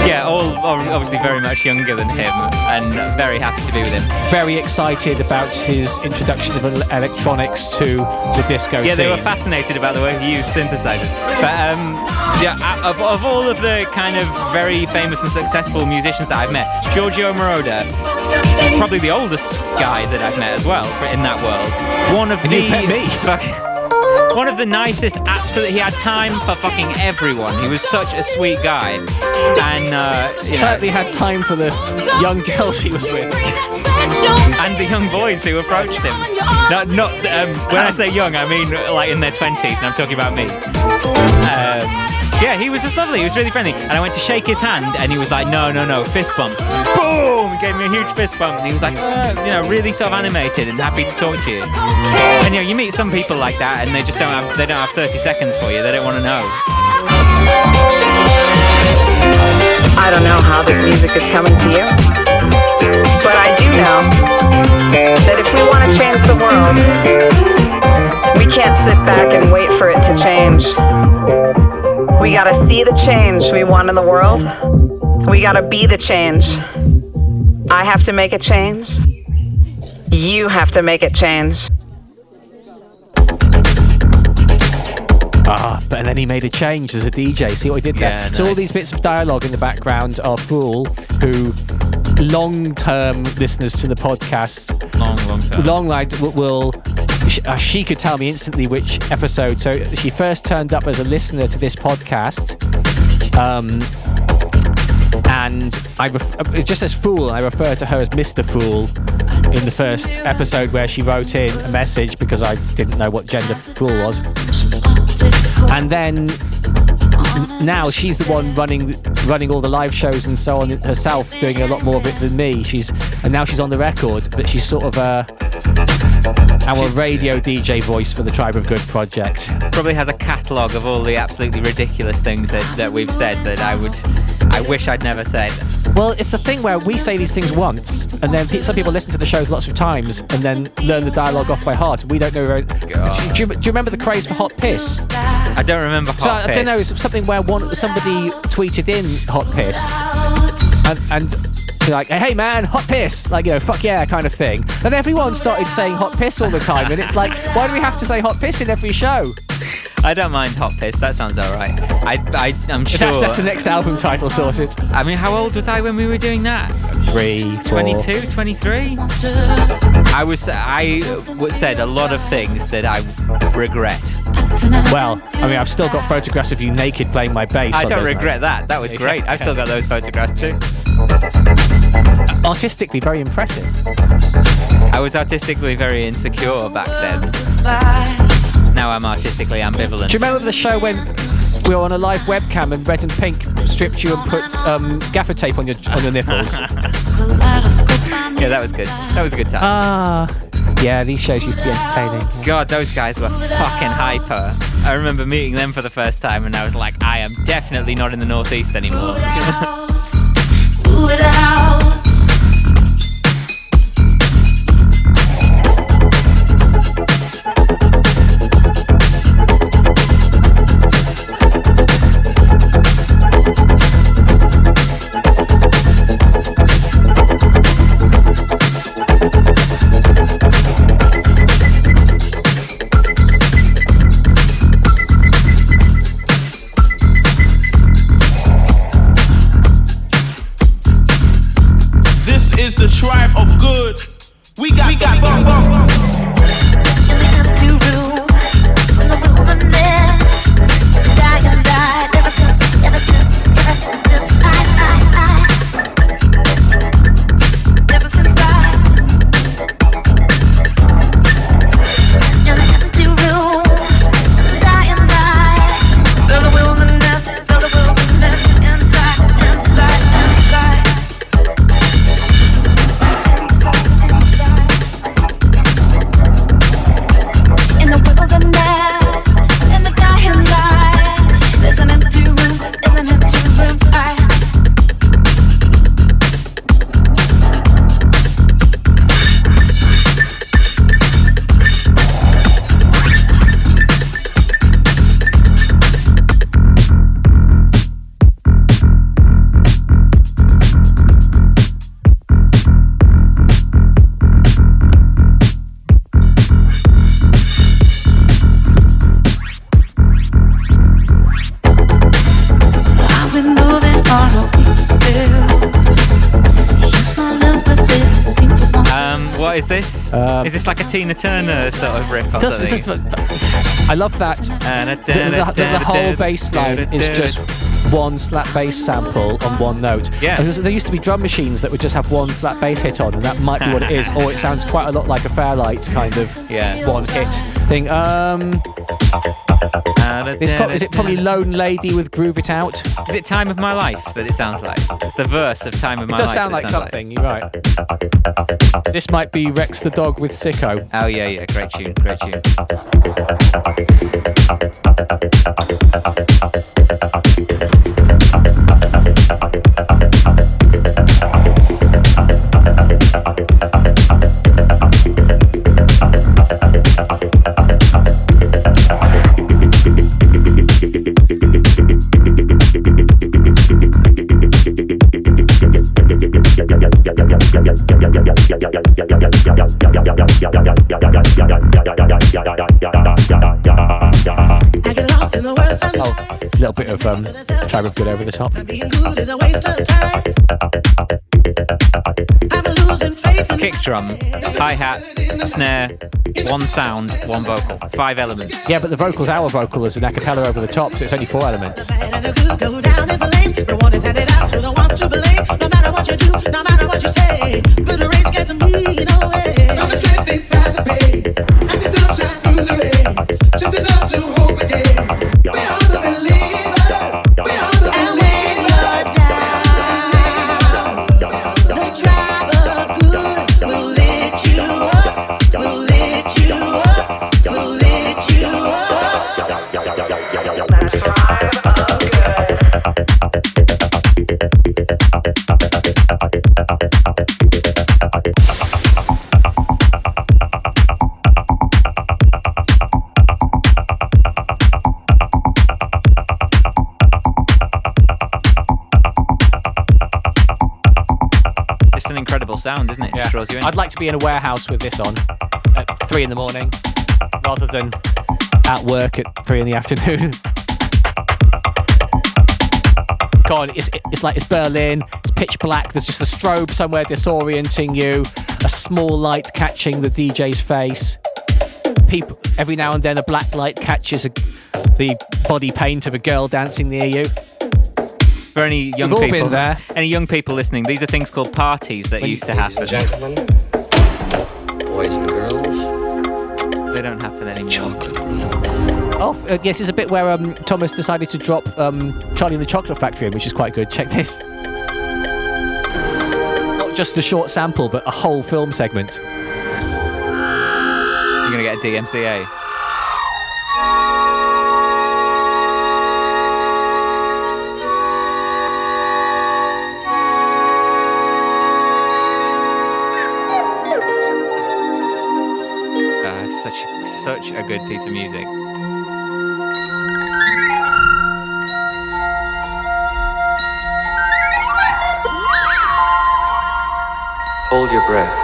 Yeah, all obviously very much younger than him, and very happy to be with him. Very excited about his introduction of electronics to the disco scene. Yeah, they were fascinated about the way he used synthesizers. But yeah, of all of the kind of very famous and successful musicians that I've met, Giorgio Moroder, probably the oldest guy that I've met as well in that world. One of the nicest, absolutely. He had time for fucking everyone. He was such a sweet guy, and certainly had time for the young girls he was with, and the young boys who approached him. When I say young, I mean like in their 20s, and I'm talking about me. Yeah, he was just lovely. He was really friendly, and I went to shake his hand, and he was like, "No, fist bump." Boom! He gave me a huge fist bump, and he was like, really sort of animated and happy to talk to you. And you meet some people like that, and they just don't have 30 seconds for you. They don't want to know. I don't know how this music is coming to you, but I do know that if we want to change the world, we can't sit back and wait for it to change. We gotta see the change we want in the world. We gotta be the change. I have to make a change. You have to make it change. But then he made a change as a DJ. See what he did there? Yeah, nice. So all these bits of dialogue in the background are Fool, who long-term listeners to the podcast, she could tell me instantly which episode. So she first turned up as a listener to this podcast, and it just says Fool, and I refer to her as Mr. Fool in the first episode, where she wrote in a message because I didn't know what gender Fool was. And then now she's the one running all the live shows and so on herself, doing a lot more of it than me. And now she's on the record, but she's sort of our radio DJ voice for the Tribe of Good project. Probably has a catalogue of all the absolutely ridiculous things that we've said that I wish I'd never said. Well, it's the thing where we say these things once, and then some people listen to the shows lots of times and then learn the dialogue off by heart. We don't know. Do you remember the craze for hot piss? I don't remember hot piss. I don't know. It's something where somebody tweeted in hot piss, and like, hey man, hot piss, like, fuck yeah, kind of thing. And everyone started saying hot piss all the time, and it's like, why do we have to say hot piss in every show? I don't mind hot piss, that sounds alright. I'm sure. That's the next album title sorted. I mean, how old was I when we were doing that? 22, 23? I said a lot of things that I regret. Well, I mean, I've still got photographs of you naked playing my bass. I don't regret that. That was great. I've still got those photographs too. Artistically very impressive. I was artistically very insecure back then. Now I'm artistically ambivalent. Do you remember the show when we were on a live webcam and Red and Pink stripped you and put gaffer tape on your nipples? Yeah, that was good. That was a good time. Yeah, these shows used to be entertaining. God, those guys were fucking hyper. I remember meeting them for the first time and I was like, I am definitely not in the Northeast anymore. is this? Is this like a Tina Turner sort of riff or something? I love that. The whole bass line is just one slap bass sample on one note. Yeah. There used to be drum machines that would just have one slap bass hit on, and that might be what it is, or it sounds quite a lot like a Fairlight kind of one hit thing. Is it probably Lone Lady with Groove It Out? Is it Time of My Life that it sounds like? It's the verse of Time of My Life. It does sound like something, you're right. This might be Rex the Dog with Sicko. Oh yeah, great tune, great tune. A little bit of Tribe of Good over the top. Kick drum, hi-hat, snare, one sound, one vocal. 5 elements. Yeah, but the vocal's our vocal as an a cappella over the top, so it's only 4 elements. No matter what you do, no matter what you say, put a range, get some heat away. From the strength inside the pain, I see sunshine through the rain, just enough to hope again. We are the believers, we are the and when you're down, the tribe of good will lift you up, will lift you up, will lift you up. That's tribe of good. An incredible sound, isn't it? Yeah. Just draws you in. I'd like to be in a warehouse with this on at 3 a.m, rather than at work at 3 p.m. Go on, it's like it's Berlin, it's pitch black, there's just a strobe somewhere disorienting you, a small light catching the DJ's face. People, every now and then a black light catches the body paint of a girl dancing near you. For any young We've all people, been there. Any young people listening, these are things called parties that used to happen. Ladies and gentlemen, boys and girls, they don't happen anymore. chocolate. Oh, yes, it's a bit where Thomas decided to drop Charlie and the Chocolate Factory in, which is quite good. Check this. Not just the short sample, but a whole film segment. You're going to get a DMCA. Such a good piece of music. Hold your breath.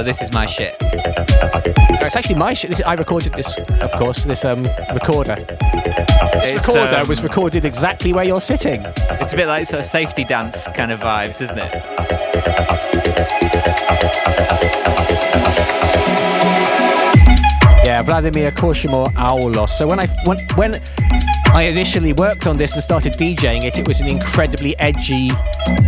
This is my shit. It's actually my shit. I recorded this, of course, this recorder. This recorder was recorded exactly where you're sitting. It's a bit like sort of safety dance kind of vibes, isn't it? Yeah, Vladimir Korshimor Aulos. So when I initially worked on this and started DJing it, it was an incredibly edgy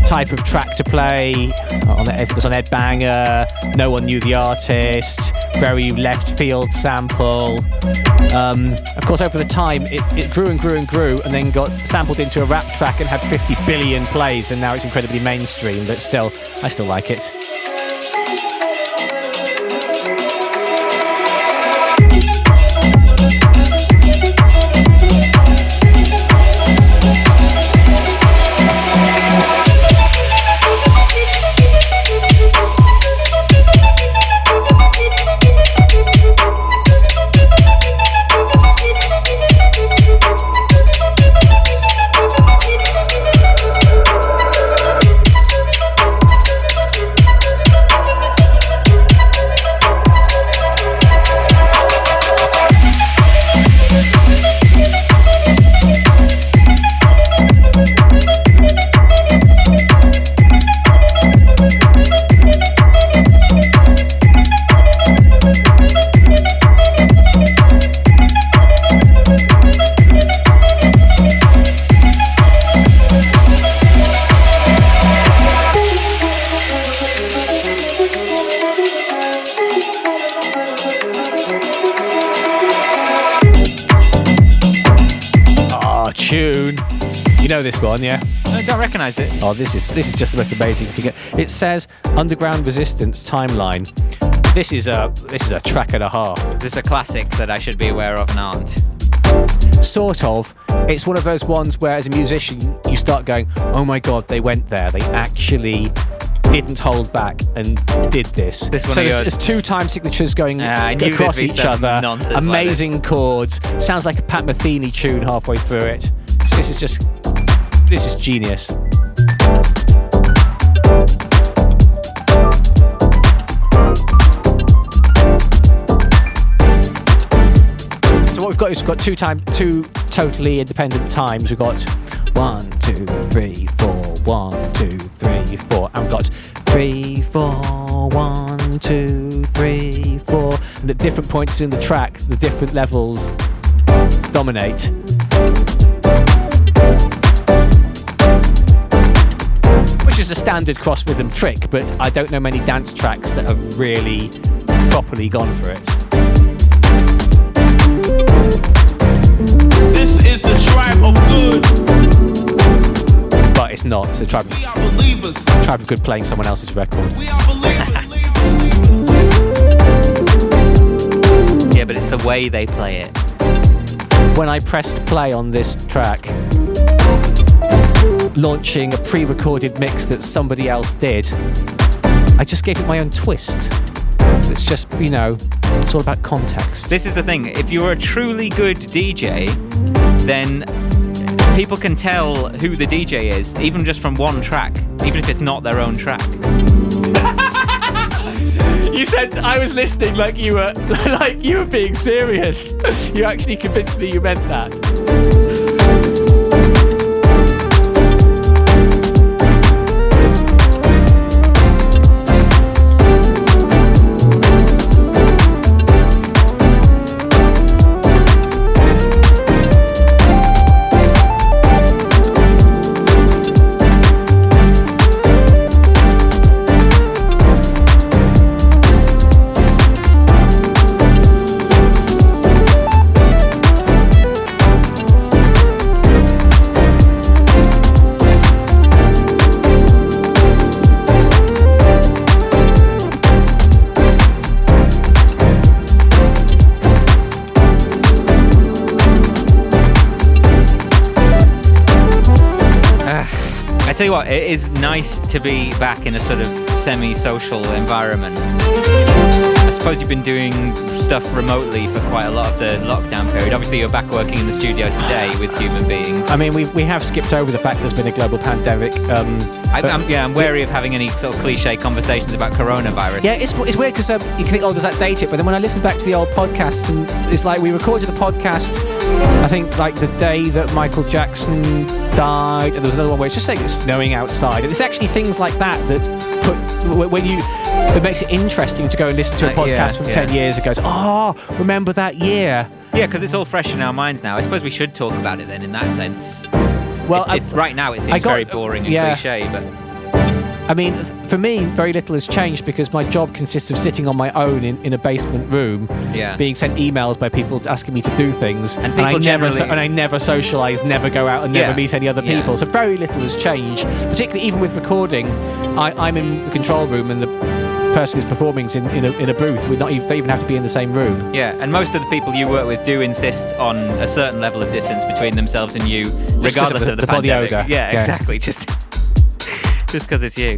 type of track to play. It was on Ed Banger, no one knew the artist, very left field sample. Of course, over the time, it grew and grew and grew, and then got sampled into a rap track and had 50 billion plays, and now it's incredibly mainstream, but still, I still like it. You know this one, yeah? I don't recognise it. Oh, this is just the most amazing thing. It says Underground Resistance Timeline. This is a track and a half. This is a classic that I should be aware of and aren't. Sort of. It's one of those ones where, as a musician, you start going, "Oh my God, they went there. They actually didn't hold back and did this." There's two time signatures going across each other. Amazing chords. Sounds like a Pat Metheny tune halfway through it. This is genius. So what we've got is two totally independent times. We've got 1, 2, 3, 4, 1, 2, 3, 4, and we've got 3, 4, 1, 2, 3, 4, and at different points in the track, the different levels dominate. Which is a standard cross rhythm trick, but I don't know many dance tracks that have really properly gone for it. This is the tribe of good. But it's not. It's the tribe of good playing someone else's record. Yeah, but it's the way they play it. When I pressed play on this track, launching a pre-recorded mix that somebody else did, I just gave it my own twist. It's just, it's all about context. This is the thing. If you're a truly good DJ, then people can tell who the DJ is, even just from one track, even if it's not their own track. You said I was listening like you were being serious. You actually convinced me you meant that. I tell you what, it is nice to be back in a sort of semi-social environment. I suppose you've been doing stuff remotely for quite a lot of the lockdown period. Obviously, you're back working in the studio today with human beings. I mean, we have skipped over the fact there's been a global pandemic. I'm wary of having any sort of cliche conversations about coronavirus. Yeah, it's weird because you can think, does that date it? But then when I listen back to the old podcasts, and it's like we recorded the podcast, I think like the day that Michael Jackson died, and there was another one where it's just saying it's snowing outside, and it's actually things like that it makes it interesting to go and listen to a podcast from 10 years ago. So, remember that year? Yeah, because it's all fresh in our minds now. I suppose we should talk about it then in that sense. Well, right now it seems very boring and cliche, but... I mean, for me, very little has changed because my job consists of sitting on my own in a basement room, being sent emails by people asking me to do things, and I never socialise, never go out, and never meet any other people. So very little has changed. Particularly even with recording, I'm in the control room and the person who's performing is in a booth. They don't even have to be in the same room. Yeah, and most of the people you work with do insist on a certain level of distance between themselves and you, regardless of the body pandemic. odor. Yeah, exactly. Just because it's you.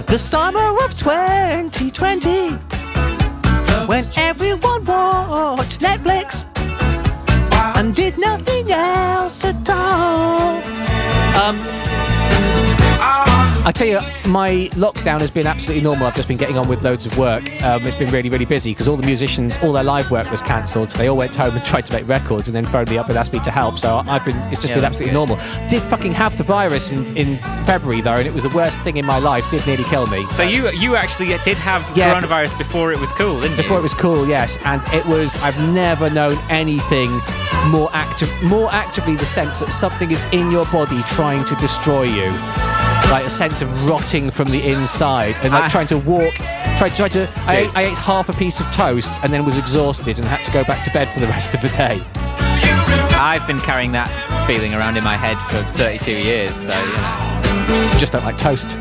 The summer of 2020, when everyone watched Netflix and did nothing else at all. I tell you, my lockdown has been absolutely normal. I've just been getting on with loads of work. It's been really, really busy because all the musicians, all their live work was cancelled. They all went home and tried to make records and then phoned me up and asked me to help. So it's just been absolutely normal. Did fucking have the virus in February though, and it was the worst thing in my life. Did nearly kill me. So you actually did have coronavirus before it was cool, didn't you? Before it was cool, yes. And it was, I've never known anything more actively the sense that something is in your body trying to destroy you. Like a sense of rotting from the inside, and like trying to walk. I ate half a piece of toast and then was exhausted and had to go back to bed for the rest of the day. I've been carrying that feeling around in my head for 32 years, so you know. Just don't like toast.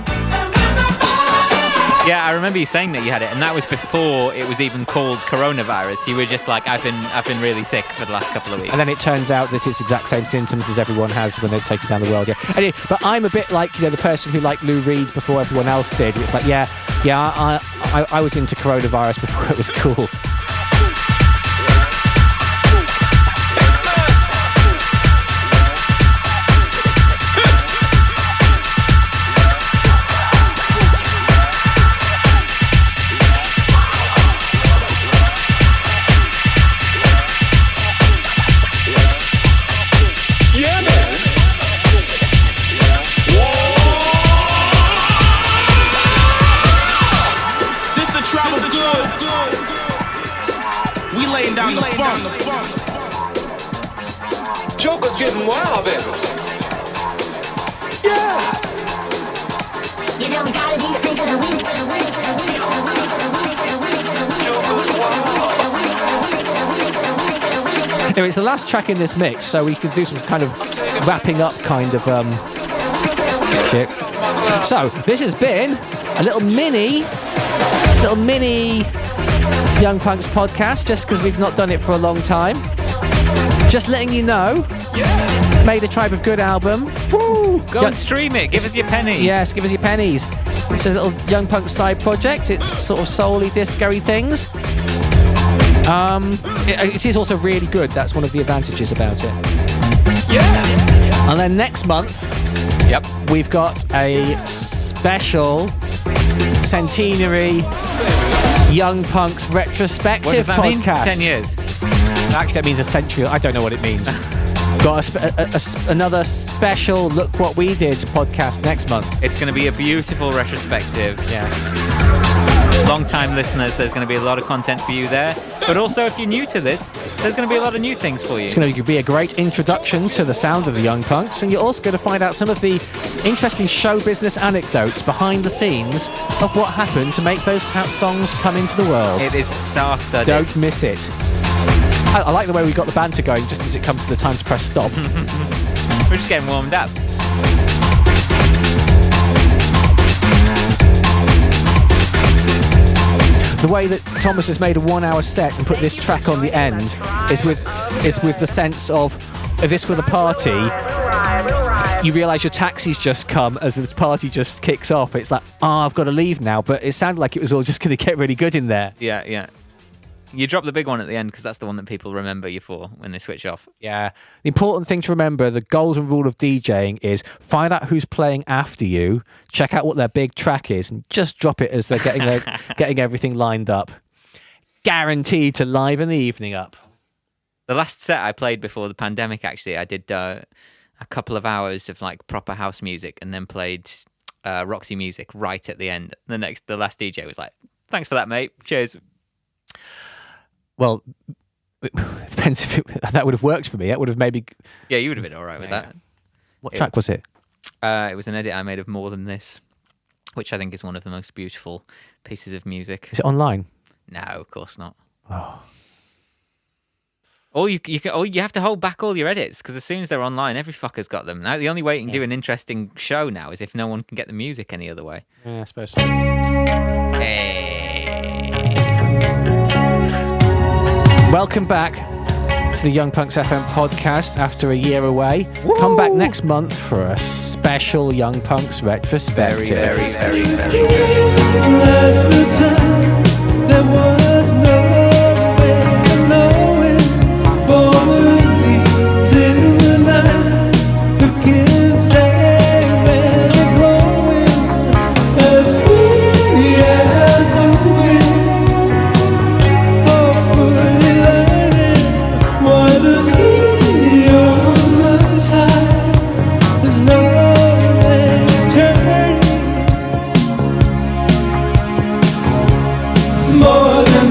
Yeah, I remember you saying that you had it, and that was before it was even called coronavirus. You were just like, I've been really sick for the last couple of weeks. And then it turns out that it's the exact same symptoms as everyone has when they're taking down the world. Yeah. Anyway, but I'm a bit like, the person who liked Lou Reed before everyone else did. It's like, I was into coronavirus before it was cool. Joker's getting wild, baby. Yeah. You know we gotta be the freak of the week. Joker's wild. Anyway, it's the last track in this mix, so we could do some kind of wrapping up kind of shit. So this has been a little mini Young Punx podcast, just because we've not done it for a long time. Just letting you know, Made a Tribe of Good album. Woo! Go and stream it. Give us your pennies. Yes, give us your pennies. It's a little Young Punx side project. It's sort of soul-y, disco-y things. It is also really good. That's one of the advantages about it. Yeah. And then next month, we've got a special centenary Young Punx retrospective what does that podcast. Mean? 10 years. Actually, that means a century. I don't know what it means. Got another special Look What We Did podcast next month. It's going to be a beautiful retrospective. Yes. Long-time listeners, there's going to be a lot of content for you there. But also, if you're new to this, there's going to be a lot of new things for you. It's going to be a great introduction to the sound of the Young Punx, and you're also going to find out some of the interesting show business anecdotes behind the scenes of what happened to make those songs come into the world. It is star-studded. Don't miss it. I like the way we got the banter going just as it comes to the time to press stop. We're just getting warmed up. the way that Thomas has made a 1 hour set and put this track on the end is with the sense of, if this were the party, you realise your taxi's just come as this party just kicks off. It's like, I've got to leave now, but it sounded like it was all just going to get really good in there. Yeah. You drop the big one at the end because that's the one that people remember you for when they switch off. Yeah. The important thing to remember, the golden rule of DJing, is find out who's playing after you, check out what their big track is, and just drop it as they're getting everything lined up. Guaranteed to liven the evening up. The last set I played before the pandemic, actually, I did a couple of hours of like proper house music and then played Roxy music right at the end. The last DJ was like, "Thanks for that, mate. Cheers." Well, it depends if that would have worked for me. That would have maybe... Yeah, you would have been all right with that. What track was it? It was an edit I made of More Than This, which I think is one of the most beautiful pieces of music. Is it online? No, of course not. Oh. Or you have to hold back all your edits because as soon as they're online, every fucker's got them. Now the only way you can do an interesting show now is if no one can get the music any other way. Yeah, I suppose so. Welcome back to the Young Punx FM podcast after a year away. Woo! Come back next month for a special Young Punx retrospective. Very good. At the time, there was no way of knowing. For the leaves in the night, looking sad and glowing, as free as the wind. Hopefully learning why the sea on the tide, there's no way turning. More than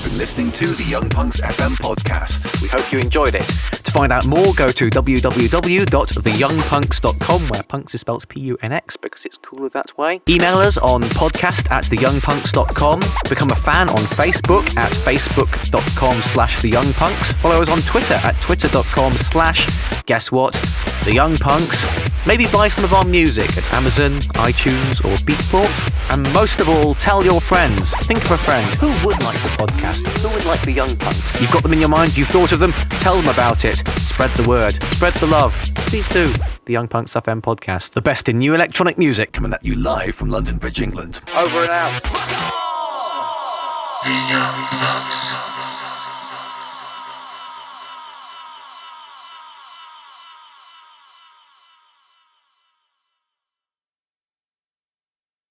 been listening to the Young Punx FM podcast. We hope you enjoyed it. To find out more, go to www.theyoungpunx.com, where punx is spelled P-U-N-X because it's cooler that way. Email us on podcast@theyoungpunx.com. Become a fan on Facebook at facebook.com/theyoungpunx. Follow us on Twitter at twitter.com/guess what? The Young Punx. Maybe buy some of our music at Amazon, iTunes or Beatport. And most of all, tell your friends. Think of a friend. Who would like the podcast? Who would like the Young Punx? You've got them in your mind, you've thought of them, tell them about it. Spread the word. Spread the love. Please do. The Young Punx FM podcast. The best in new electronic music. Coming at you live from London Bridge, England. Over and out. The Young Punx.